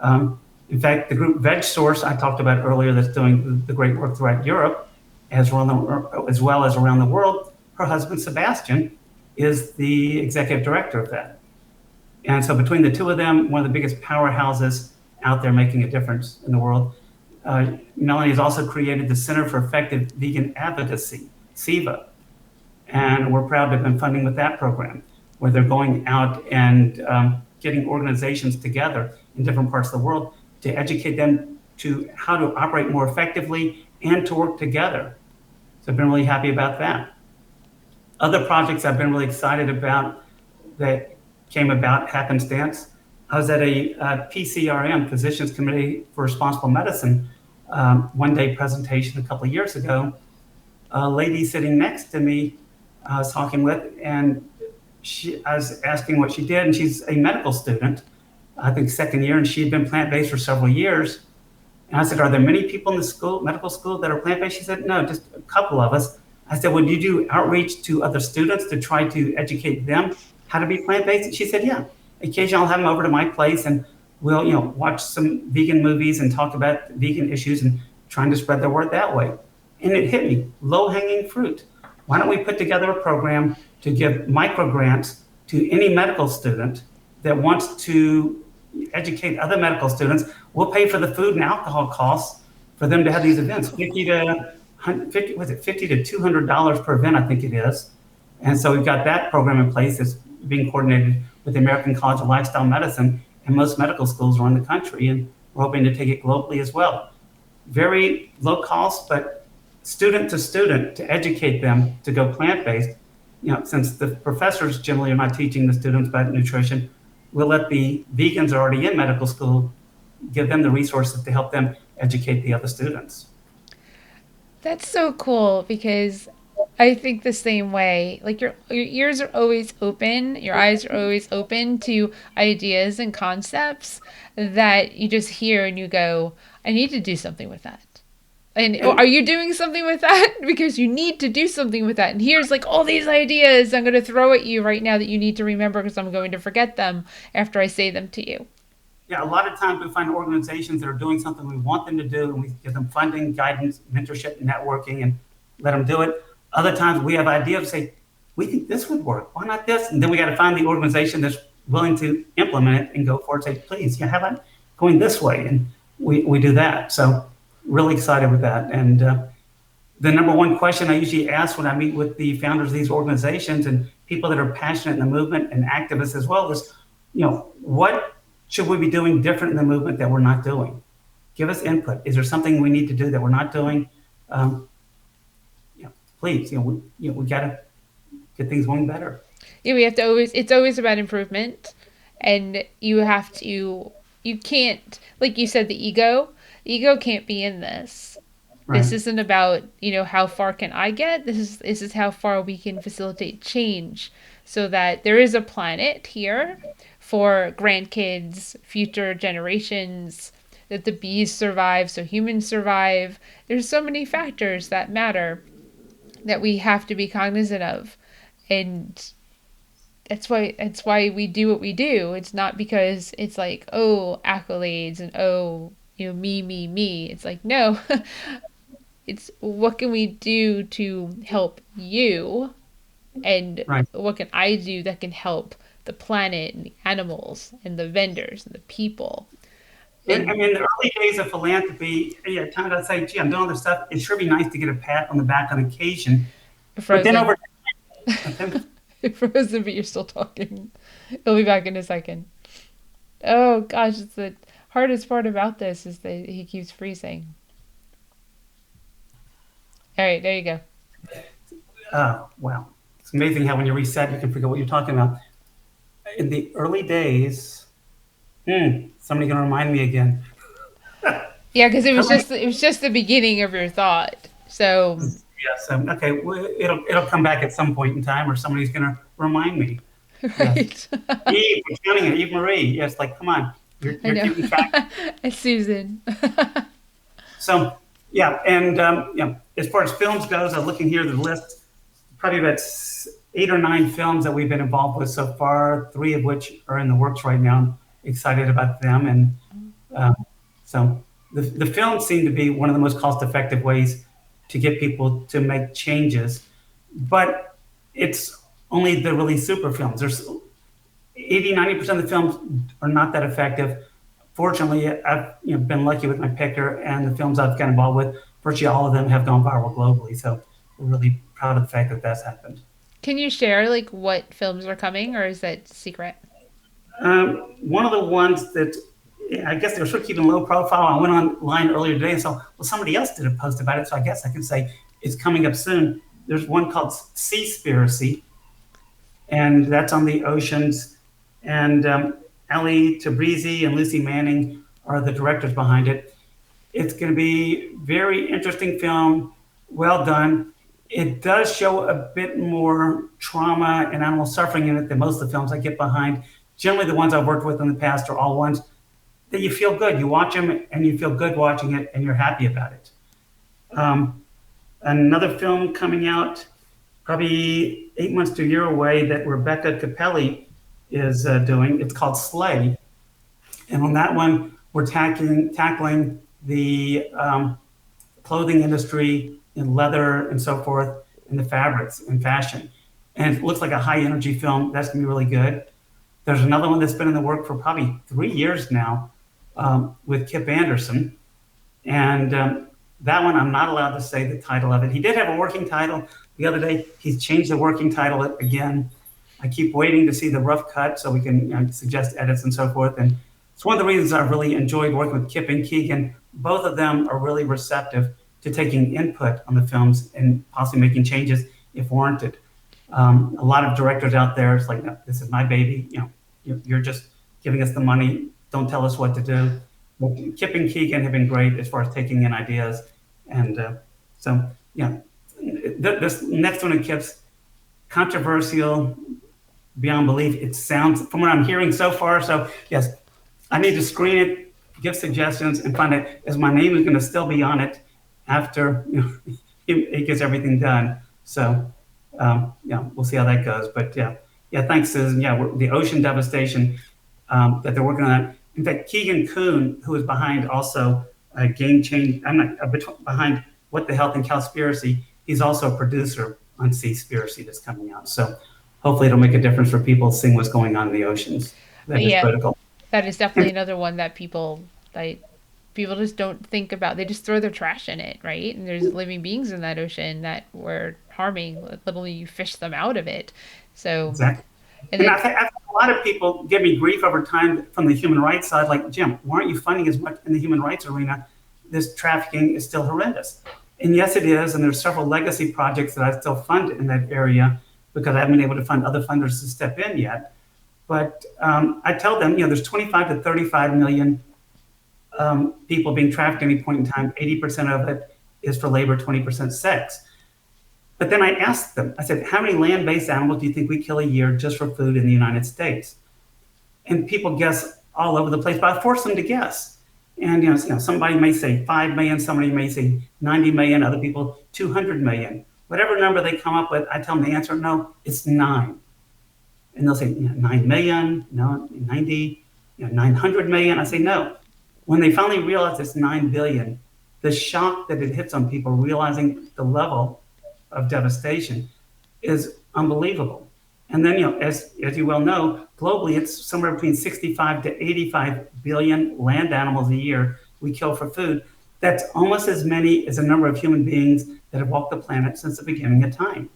In fact, the group VegSource I talked about earlier, that's doing the great work throughout Europe, as well as around the world. Her husband Sebastian is the executive director of that. And so between the two of them, one of the biggest powerhouses out there making a difference in the world. Melanie has also created the Center for Effective Vegan Advocacy, CEVA. And we're proud to have been funding with that program, where they're going out and getting organizations together in different parts of the world to educate them to how to operate more effectively and to work together. So I've been really happy about that. Other projects I've been really excited about that came about happenstance. I was at a PCRM, Physicians Committee for Responsible Medicine, one-day presentation a couple of years ago. A lady sitting next to me I was talking with, and I was asking what she did, and she's a medical student, I think second year, and she had been plant-based for several years. And I said, "Are there many people in the medical school that are plant-based?" She said, "No, just a couple of us." I said, "Would you do outreach to other students to try to educate them how to be plant-based?" And she said, "Yeah. Occasionally I'll have them over to my place and we'll, watch some vegan movies and talk about vegan issues and trying to spread the word that way." And it hit me, low-hanging fruit. Why don't we put together a program to give micro grants to any medical student that wants to educate other medical students? We'll pay for the food and alcohol costs for them to have these events, 50 to $200 per event, I think it is. And so we've got that program in place that's being coordinated with the American College of Lifestyle Medicine and most medical schools around the country, and we're hoping to take it globally as well. Very low cost, but student to educate them to go plant-based. Since the professors generally are not teaching the students about nutrition, we'll let the vegans already in medical school, give them the resources to help them educate the other students. That's so cool because I think the same way. Like your ears are always open, your eyes are always open to ideas and concepts that you just hear and you go, "I need to do something with that." And are And you doing something with that? Because you need to do something with that. And here's like all these ideas I'm going to throw at you right now that you need to remember because I'm going to forget them after I say them to you. yeah, a lot of times we find organizations that are doing something we want them to do, and we give them funding, guidance, mentorship, networking, and let them do it. Other times we have ideas, say, "We think this would work. Why not this?" And then we got to find the organization that's willing to implement it and go forward. Say, "Please, you have it going this way," and we do that. So really excited with that. And the number one question I usually ask when I meet with the founders of these organizations and people that are passionate in the movement and activists as well is, what should we be doing different in the movement that we're not doing? Give us input. Is there something we need to do that we're not doing? Um, Please, we got to get things going better. Yeah, we have to always, it's always about improvement. And you have to, you can't, like you said, the ego can't be in this. This Right. isn't about, how far can I get? This is how far we can facilitate change so that there is a planet here for grandkids, future generations, that the bees survive so humans survive. There's so many factors that matter that we have to be cognizant of. And that's why we do what we do. It's not because it's like, oh, accolades and oh, me. It's like, no, it's what can we do to help you, and Right. what can I do that can help the planet and the animals and the vendors and the people. I And mean, the early days of philanthropy, yeah, at times I'd say, gee, I'm doing all this stuff. It sure be nice to get a pat on the back on occasion. But then Frozen. over time, Frozen, but you're still talking. He'll be back in a second. Oh gosh, it's the hardest part about this is that he keeps freezing. All right, there you go. wow. It's amazing how when you reset, you can forget what you're talking about. In the early days, somebody going to remind me again. Yeah, because it How was many? just the beginning of your thought. So Yes. Okay. Well, it'll come back at some point in time, or somebody's going to remind me. Yes. right, Eve, we're counting it. Eve Marie. Yes. Like, come on. I You're know. keeping track. It's Susan. So, yeah. And, as far as films goes, I'm looking here at the list, probably about 8 or 9 films that we've been involved with so far, 3 of which are in the works right now. I'm excited about them. And um, so the films seem to be one of the most cost effective ways to get people to make changes. But it's only the really super films. There's 80, 90% of the films are not that effective. Fortunately, I've been lucky with my picker, and the films I've got involved with, virtually all of them have gone viral globally. So we're really proud of the fact that that's happened. Can you share like what films are coming, or is that secret? One of the ones that I guess they were sort of keeping low profile. I went online earlier today and saw, well, somebody else did a post about it, so I guess I can say it's coming up soon. There's one called Seaspiracy, and that's on the oceans. And Ali Tabrizi and Lucy Manning are the directors behind it. It's going to be very interesting film, well done. It does show a bit more trauma and animal suffering in it than most of the films I get behind. Generally, the ones I've worked with in the past are all ones that you feel good. You watch them and you feel good watching it, and you're happy about it. Um, Another film coming out probably 8 months to a year away that Rebecca Capelli is doing. It's called Slay, and on that one, we're tackling the clothing industry in leather and so forth, and the fabrics and fashion. And it looks like a high energy film. That's gonna be really good. There's another one that's been in the work for probably 3 years now, with Kip Anderson. And that one, I'm not allowed to say the title of it. He did have a working title the other day. He's changed the working title again. I keep waiting to see the rough cut so we can suggest edits and so forth. And it's one of the reasons I've really enjoyed working with Kip and Keegan. Both of them are really receptive to taking input on the films and possibly making changes if warranted. A lot of directors out there, it's like, no, this is my baby. You're just giving us the money. Don't tell us what to do. But Kip and Keegan have been great as far as taking in ideas. And so, yeah, this next one in Kip's controversial beyond belief. It sounds, from what I'm hearing so far. So, yes, I need to screen it, give suggestions, and find out is my name is going to still be on it after he gets everything done. So, yeah, we'll see how that goes. But yeah, thanks, Susan. Yeah, the ocean devastation that they're working on. In fact, Keegan Kuhn, who is behind also Game Change, I'm not behind What the Health and Cowspiracy. He's also a producer on Seaspiracy that's coming out. So hopefully it'll make a difference for people seeing what's going on in the oceans. That But is yeah, critical. that is definitely And another one that people just don't think about. They just throw their trash in it, right? And there's living beings in that ocean that we're harming. Literally, you fish them out of it. So, exactly. and And then I've had a lot of people give me grief over time from the human rights side, like, Jim, why aren't you funding as much in the human rights arena? This trafficking is still horrendous. And yes, it is. And there's several legacy projects that I still fund in that area because I haven't been able to find other funders to step in yet. But I tell them, there's 25 to 35 million people being trafficked at any point in time. 80% of it is for labor, 20% sex. But then I asked them, I said, how many land-based animals do you think we kill a year just for food in the United States? And people guess all over the place, but I force them to guess. And somebody may say 5 million, somebody may say 90 million, other people 200 million. Whatever number they come up with, I tell them the answer, no, it's 9. And they'll say, 9 million, no, 90, 900 million. I say, no. When they finally realize it's 9 billion, the shock that it hits on people realizing the level of devastation is unbelievable. And then, as you well know, globally, it's somewhere between 65 to 85 billion land animals a year we kill for food. That's almost as many as the number of human beings that have walked the planet since the beginning of time.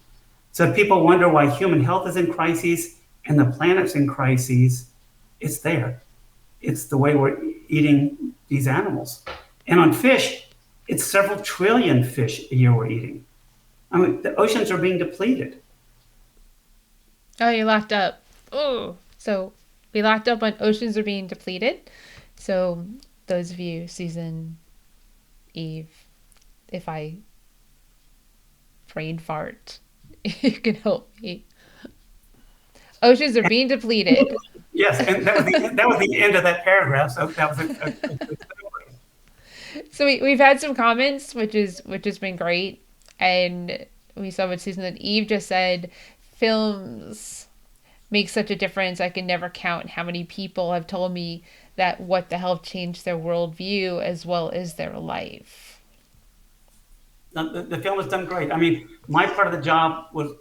So if people wonder why human health is in crises and the planet's in crises, it's there. It's the way we're eating these animals. And on fish, it's several trillion fish a year we're eating. I mean, the oceans are being depleted. Oh, you locked up. Oh, so we locked up on oceans are being depleted. So those of you, Susan, Eve, if I brain fart, you can help me. Oceans are being depleted. Yes, and that was the end of that paragraph. So that was a good summary. So we've had some comments, which has been great, and we saw what Susan and Eve just said. Films make such a difference. I can never count how many people have told me that what the hell changed their worldview as well as their life. Now, the film was done great. I mean, my part of the job was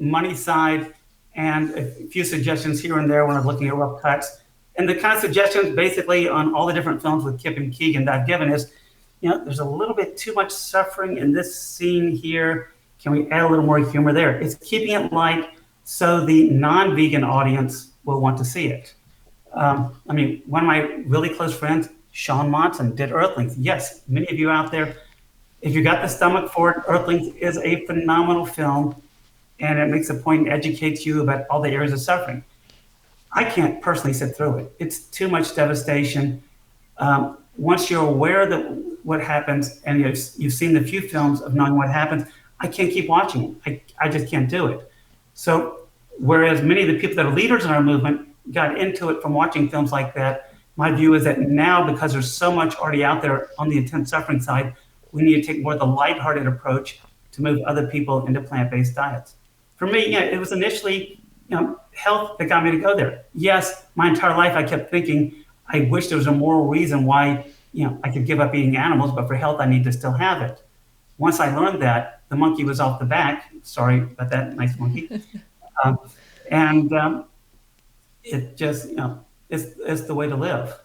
money side and a few suggestions here and there when I was looking at rough cuts. And the kind of suggestions basically on all the different films with Kip and Keegan that I've given is, there's a little bit too much suffering in this scene here. Can we add a little more humor there? It's keeping it light so the non-vegan audience will want to see it. I mean, one of my really close friends, Sean Monson, did Earthlings. Yes, many of you out there, if you got the stomach for it, Earthlings is a phenomenal film, and it makes a point and educates you about all the areas of suffering. I can't personally sit through it. It's too much devastation. Once you're aware that what happens, and you've seen the few films of knowing what happens, I can't keep watching. I just can't do it. So whereas many of the people that are leaders in our movement got into it from watching films like that, my view is that now, because there's so much already out there on the intense suffering side, we need to take more of the lighthearted approach to move other people into plant-based diets. For me, it was initially, health that got me to go there. Yes, my entire life I kept thinking, I wish there was a moral reason why, I could give up eating animals, but for health I need to still have it. Once I learned that, the monkey was off the back. Sorry about that, nice monkey. Um, and it just, it's the way to live.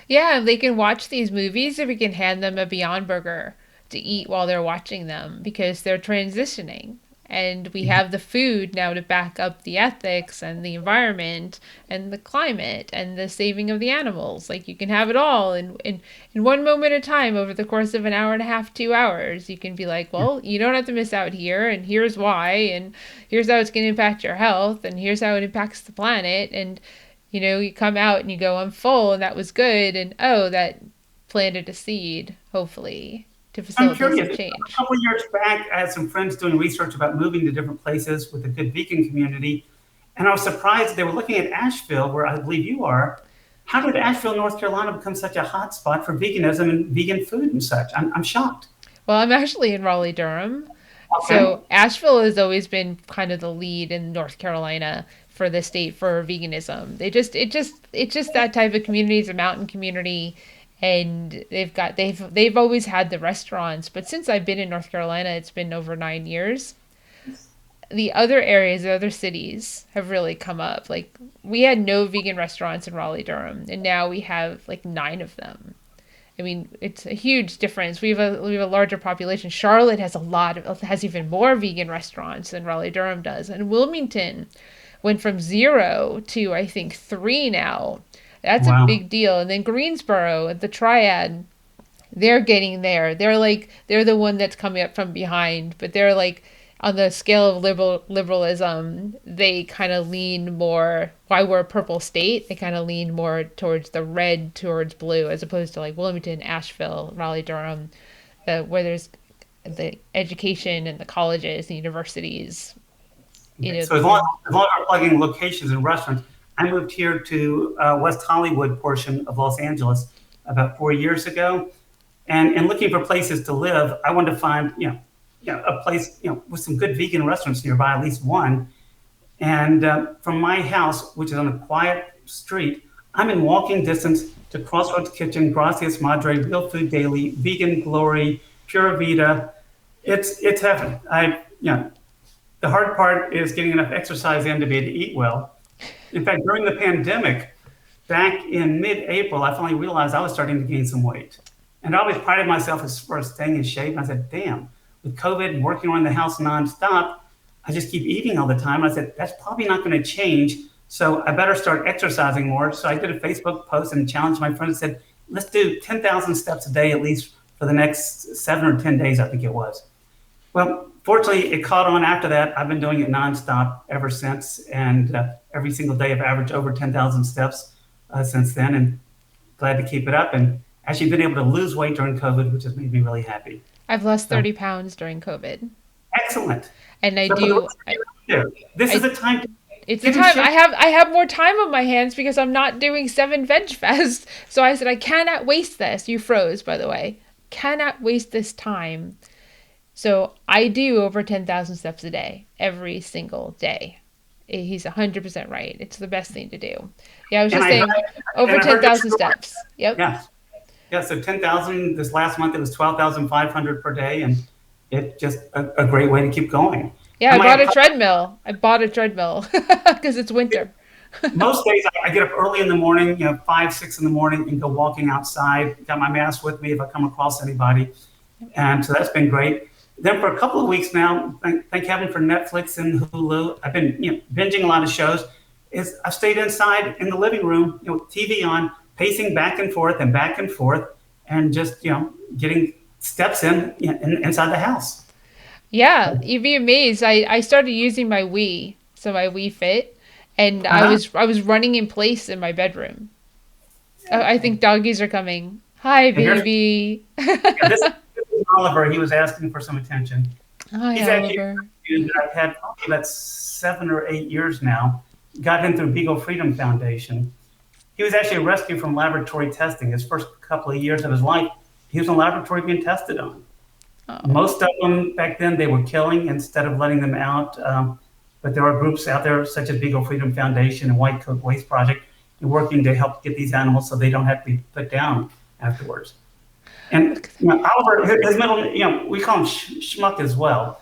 Yeah, they can watch these movies if we can hand them a Beyond Burger to eat while they're watching them because they're transitioning. And we have the food now to back up the ethics and the environment and the climate and the saving of the animals. Like you can have it all in one moment at a time over the course of an hour and a half, 2 hours. You can be like, well, you don't have to miss out here, and here's why, and here's how it's going to impact your health, and here's how it impacts the planet. And you come out and you go, I'm full, and that was good, and oh, that planted a seed, hopefully, to I'm facilitate some curious. A change. couple of years back, I had some friends doing research about moving to different places with a good vegan community, and I was surprised they were looking at Asheville, where I believe you are. How did Asheville, North Carolina, become such a hot spot for veganism and vegan food and such? I'm shocked. Well, I'm actually in Raleigh, Durham. Okay. So Asheville has always been kind of the lead in North Carolina for the state for veganism. It's just that type of community. It's a mountain community, and they've always had the restaurants. But since I've been in North Carolina, it's been over 9 years. The other areas, the other cities have really come up. Like we had no vegan restaurants in Raleigh, Durham, and now we have like 9 of them. I mean, it's a huge difference. We have a larger population. Charlotte has even more vegan restaurants than Raleigh Durham does, and Wilmington went from 0 to I think 3 now. That's a Wow. big deal. And then Greensboro, the Triad, they're getting there. They're the one that's coming up from behind, but they're like on the scale of liberalism, they kind of lean more. Why we're a purple state, they kind of lean more towards the red, towards blue, as opposed to like Wilmington, Asheville, Raleigh, Durham, where there's the education and the colleges, the universities. Okay. You know, So as long as we're plugging locations and restaurants, I moved here to West Hollywood portion of Los Angeles about 4 years ago, and looking for places to live, I wanted to find a place with some good vegan restaurants nearby, at least one. And from my house, which is on a quiet street, I'm in walking distance to Crossroads Kitchen, Gracias Madre, Real Food Daily, Vegan Glory, Pura Vida. It's heaven. The hard part is getting enough exercise in to be able to eat well. In fact, during the pandemic, back in mid-April, I finally realized I was starting to gain some weight. And I always prided myself as far as staying in shape. And I said, damn, with COVID and working around the house nonstop, I just keep eating all the time. I said, that's probably not going to change. So I better start exercising more. So I did a Facebook post and challenged my friends and said, let's do 10,000 steps a day, at least for the next 7 or 10 days, I think it was. Well, fortunately, it caught on after that. I've been doing it nonstop ever since. And every single day I've averaged over 10,000 steps since then. And glad to keep it up. And actually been able to lose weight during COVID, which has made me really happy. I've lost So 30 pounds during COVID. excellent. And I So for the do rest of you out there, this is I the time to it's the get in time shape. I have more time on my hands because I'm not doing 7 Vegfest. So I said I cannot waste this. You froze, by the way. Cannot waste this time. So I do over 10,000 steps a day every single day. He's 100% right. It's the best thing to do. Yeah, I was And just I heard, saying over and I heard your 10,000 story. steps. Yep. Yeah. Yeah. So 10,000 this last month, it was 12,500 per day. And it's just a great way to keep going. Yeah, And I bought my a treadmill. I bought a treadmill because it's winter. most days I get up early in the morning, 5, 6 in the morning and go walking outside. Got my mask with me if I come across anybody. And so that's been great. Then for a couple of weeks now, thank heaven for Netflix and Hulu. I've been binging a lot of shows. I've stayed inside in the living room, TV on, pacing back and forth, and just getting steps inside the house. Yeah, you'd be amazed. I started using my Wii, so my Wii Fit, and Uh-huh. I was running in place in my bedroom. I think doggies are coming. Hi, And here's baby. this is Oliver. He was asking for some attention. Hi, He's actually a Oliver. rescue that I've had probably about 7 or 8 years now. Got him through Beagle Freedom Foundation. He was actually a rescue from laboratory testing. His first couple of years of his life, he was in a laboratory being tested on. Oh, Most of them back then they were killing instead of letting them out. But there are groups out there such as Beagle Freedom Foundation and White Coat Waste Project working to help get these animals so they don't have to be put down afterwards. And look at that. Oliver, his middle, we call him Schmuck as well.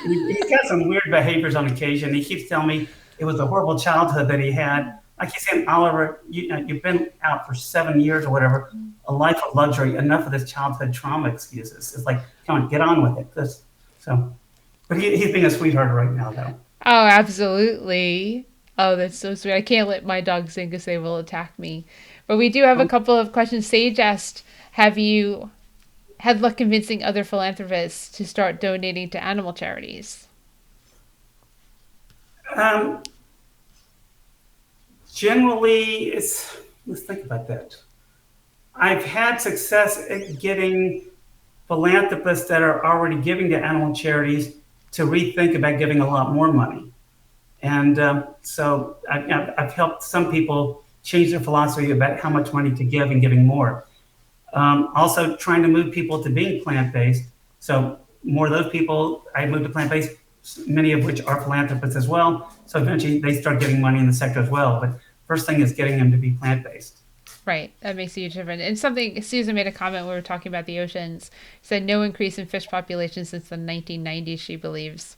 He's got some weird behaviors on occasion. He keeps telling me it was a horrible childhood that he had. I keep saying, Oliver, you've been out for 7 years or whatever, a life of luxury. Enough of this childhood trauma excuses. It's like, come on, get on with it. But he's being a sweetheart right now, though. Oh, absolutely. Oh, that's so sweet. I can't let my dogs in because they will attack me. But we do have a couple of questions. Sage asked, have you had luck convincing other philanthropists to start donating to animal charities? Um, Generally, let's think about that. I've had success at getting philanthropists that are already giving to animal charities to rethink about giving a lot more money. And so I've helped some people change their philosophy about how much money to give and giving more. Also, trying to move people to being plant based. So, more of those people I moved to plant based, many of which are philanthropists as well. So, eventually they start getting money in the sector as well. But first thing is getting them to be plant based. Right, that makes a huge difference. And something Susan made a comment when we were talking about the oceans. Said no increase in fish population since the 1990s. She believes.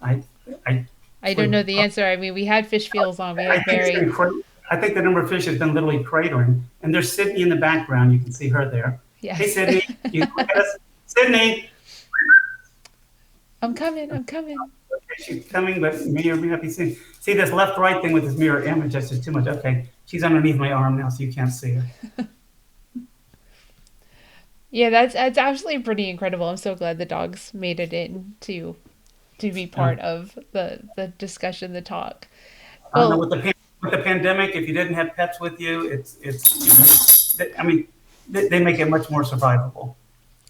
I, I I don't would know the answer. I mean, we had fish fuels on. We I had think it's very been I think the number of fish has been literally cratering. And there's Sydney in the background. You can see her there. Hey, yes. Sydney. You look at us. Sydney. I'm coming. I'm coming. Okay, she's coming, but may or may not be seen. See this left-right thing with this mirror image? That's just too much. Okay. She's underneath my arm now, so you can't see her. Yeah, that's actually pretty incredible. I'm so glad the dogs made it in to be Uh, part of the discussion, the talk. I don't know, Well, with the pandemic, if you didn't have pets with you, I mean, they make it much more survivable.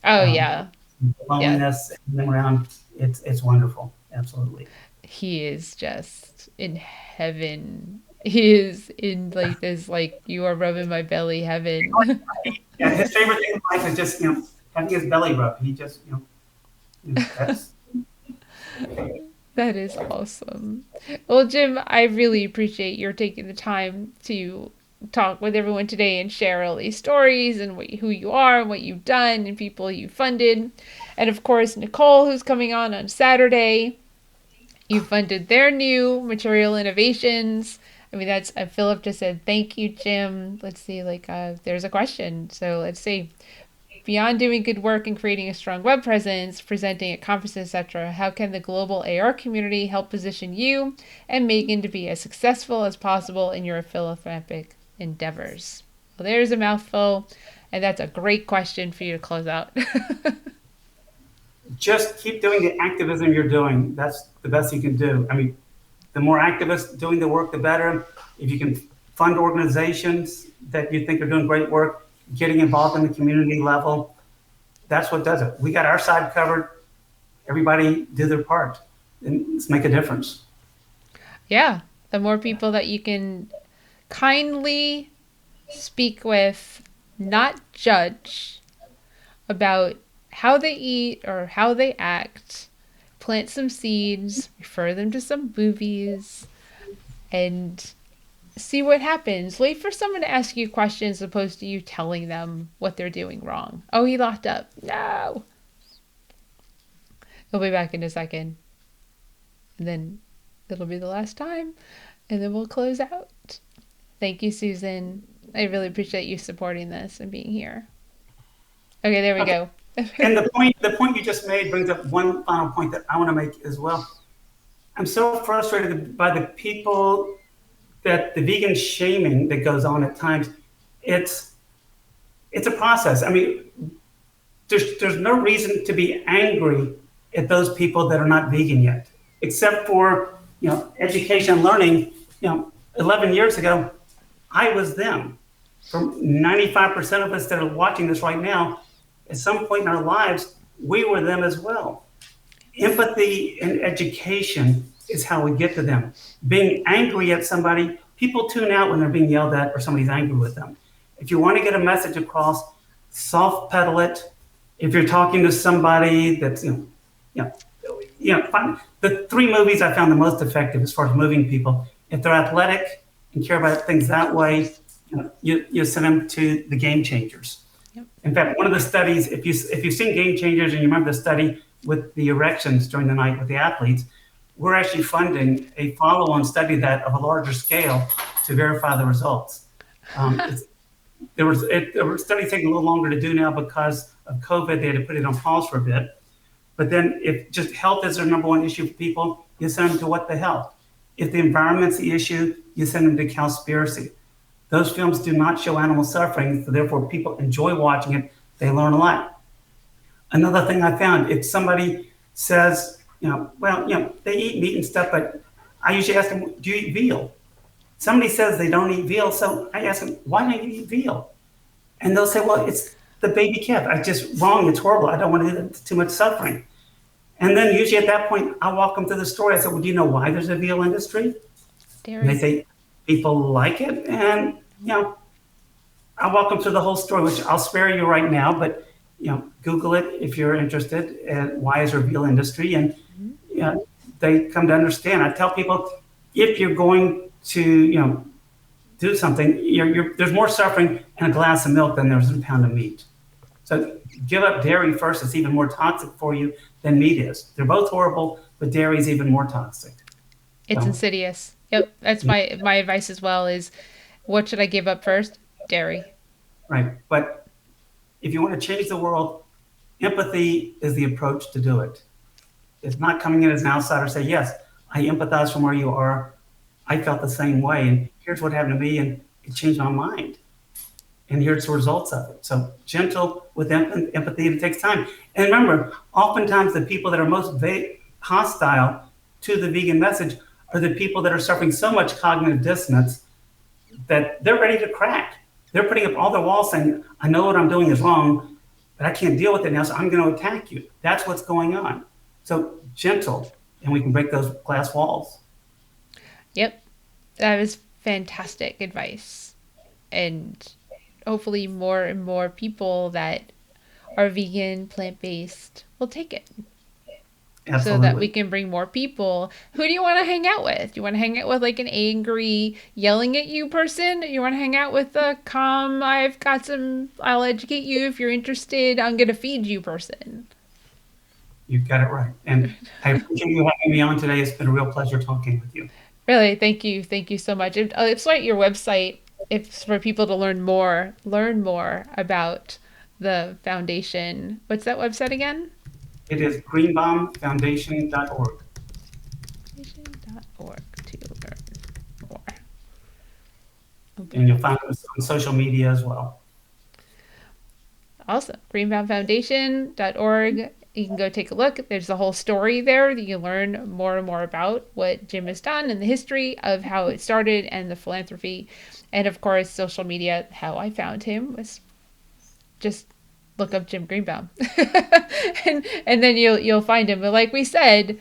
oh Um, yeah, yeah. Loneliness and them around, it's wonderful. Absolutely. He is just in heaven. He is in like this, like you are rubbing my belly heaven. Yeah, his favorite thing in life is just, having his belly rubbed. He just, that's That is awesome. Well, Jim, I really appreciate your taking the time to talk with everyone today and share all these stories and who you are and what you've done and people you funded. And of course, Nicole, who's coming on Saturday. You funded their new material innovations. I mean, that's Philip just said, thank you, Jim. Let's see, there's a question. So let's see. Beyond doing good work and creating a strong web presence, presenting at conferences, etc., how can the global AR community help position you and Megan to be as successful as possible in your philanthropic endeavors? Well, there's a mouthful, and that's a great question for you to close out. Just keep doing the activism you're doing. That's the best you can do. I mean, the more activists doing the work, the better. If you can fund organizations that you think are doing great work, getting involved in the community level, that's what does it. We got our side covered. Everybody do their part, and let's make a difference. Yeah, the more people that you can kindly speak with, not judge about how they eat or how they act, plant some seeds, refer them to some movies, and see what happens. Wait for someone to ask you questions as opposed to you telling them what they're doing wrong. Oh, he locked up. No. He'll be back in a second. And then it'll be the last time. And then we'll close out. Thank you, Susan. I really appreciate you supporting this and being here. Okay, there we Okay. go. And the point you just made brings up one final point that I want to make as well. I'm so frustrated by the people that the vegan shaming that goes on at times. It's it's a process. I mean, there's no reason to be angry at those people that are not vegan yet, except for education and learning. 11 years ago, I was them. For 95% of us that are watching this right now, at some point in our lives, we were them as well. Empathy and education is how we get to them. Being angry at somebody, people tune out when they're being yelled at or somebody's angry with them. If you want to get a message across, soft pedal it. If you're talking to somebody that's, the three movies I found the most effective as far as moving people. If they're athletic and care about things that way, you send them to the Game Changers. Yep. In fact, one of the studies, if you've seen Game Changers and you remember the study with the erections during the night with the athletes, we're actually funding a follow-on study of that of a larger scale to verify the results. There were studies taking a little longer to do now because of COVID. They had to put it on pause for a bit. But then if just health is their number one issue for people, you send them to What the Health. If the environment's the issue, you send them to Cowspiracy. Those films do not show animal suffering, so therefore people enjoy watching it. They learn a lot. Another thing I found, if somebody says, they eat meat and stuff, but I usually ask them, do you eat veal? Somebody says they don't eat veal, so I ask them, why don't you eat veal? And they'll say, well, it's the baby calf. I just wrong. It's horrible. I don't want to do too much suffering. And then usually at that point, I walk them through the story. I said, well, do you know why there's a veal industry? Dairy. And they say, people like it. And, I walk them through the whole story, which I'll spare you right now, but, Google it if you're interested. And why is there a veal industry? And, they come to understand. I tell people, if you're going to, do something, there's more suffering in a glass of milk than there's in a pound of meat. So give up dairy first. It's even more toxic for you than meat is. They're both horrible, but dairy is even more toxic. It's insidious. Yep, that's my advice as well is, what should I give up first? Dairy. Right. But if you want to change the world, empathy is the approach to do it. It's not coming in as an outsider say, yes, I empathize from where you are. I felt the same way. And here's what happened to me. And it changed my mind. And here's the results of it. So gentle with empathy, it takes time. And remember, oftentimes the people that are most hostile to the vegan message are the people that are suffering so much cognitive dissonance that they're ready to crack. They're putting up all their walls saying, I know what I'm doing is wrong, but I can't deal with it now, so I'm going to attack you. That's what's going on. So gentle, and we can break those glass walls. Yep. That was fantastic advice. And hopefully more and more people that are vegan, plant-based will take it. so that we Absolutely. can bring more people. Who do you want to hang out with? Do you want to hang out with like an angry, yelling at you person? You want to hang out with a calm, I'll educate you if you're interested, I'm going to feed you person? You've got it right. And I appreciate you having me on today. It's been a real pleasure talking with you. Really, thank you. Thank you so much. It's like your website, it's for people to learn more about the foundation. What's that website again? It is greenbaumfoundation.org. Foundation.org to learn more. And Okay. you'll find us on social media as well. Awesome. Greenbaumfoundation.org. You can go take a look. There's a whole story there that you learn more and more about what Jim has done and the history of how it started and the philanthropy. And of course, social media. How I found him was just look up Jim Greenbaum. And then you'll find him. But like we said,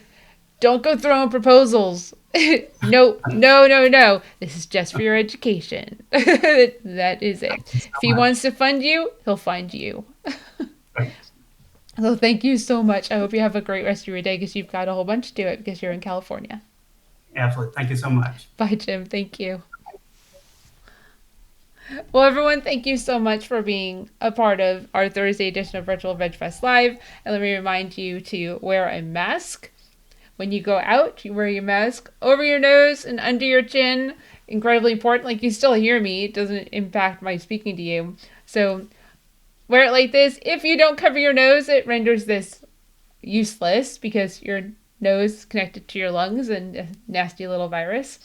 don't go throwing proposals. No, no, no, no. This is just for your education. That is it. Thank you so If he much. wants to fund you, he'll find you. Great. So thank you so much. I hope you have a great rest of your day because you've got a whole bunch to do it because you're in California. Absolutely. Thank you so much. Bye, Jim. Thank you. Well, everyone, thank you so much for being a part of our Thursday edition of Virtual Vegfest Live. And let me remind you to wear a mask. When you go out, you wear your mask over your nose and under your chin. Incredibly important. Like, you still hear me. It doesn't impact my speaking to you. So wear it like this. If you don't cover your nose, it renders this useless because your nose is connected to your lungs and a nasty little virus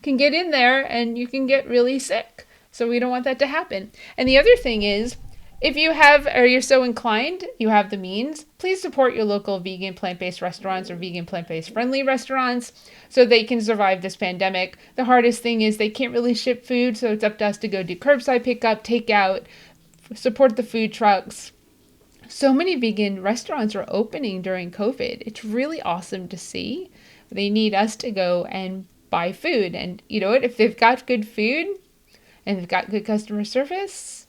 can get in there and you can get really sick. So we don't want that to happen. And the other thing is, if you have, or you're so inclined, you have the means, please support your local vegan plant-based restaurants or vegan plant-based friendly restaurants so they can survive this pandemic. The hardest thing is they can't really ship food, so it's up to us to go do curbside pickup, takeout, support the food trucks. So many vegan restaurants are opening during COVID. It's really awesome to see. They need us to go and buy food. And you know what? If they've got good food and they've got good customer service,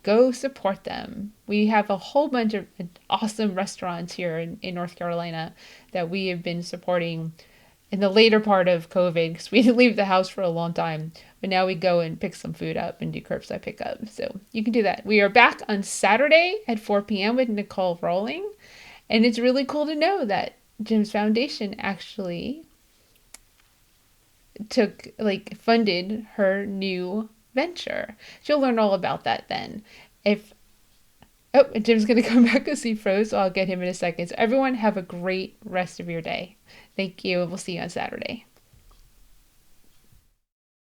go support them. We have a whole bunch of awesome restaurants here in North Carolina that we have been supporting in the later part of COVID because we didn't leave the house for a long time. But now we go and pick some food up and do curbside pickup. So you can do that. We are back on Saturday at 4 p.m. with Nicole Rowling. And it's really cool to know that Jim's foundation actually funded her new venture. She'll learn all about that then. If Oh, Jim's gonna come back because he froze, so I'll get him in a second. So everyone have a great rest of your day. Thank you, and we'll see you on Saturday.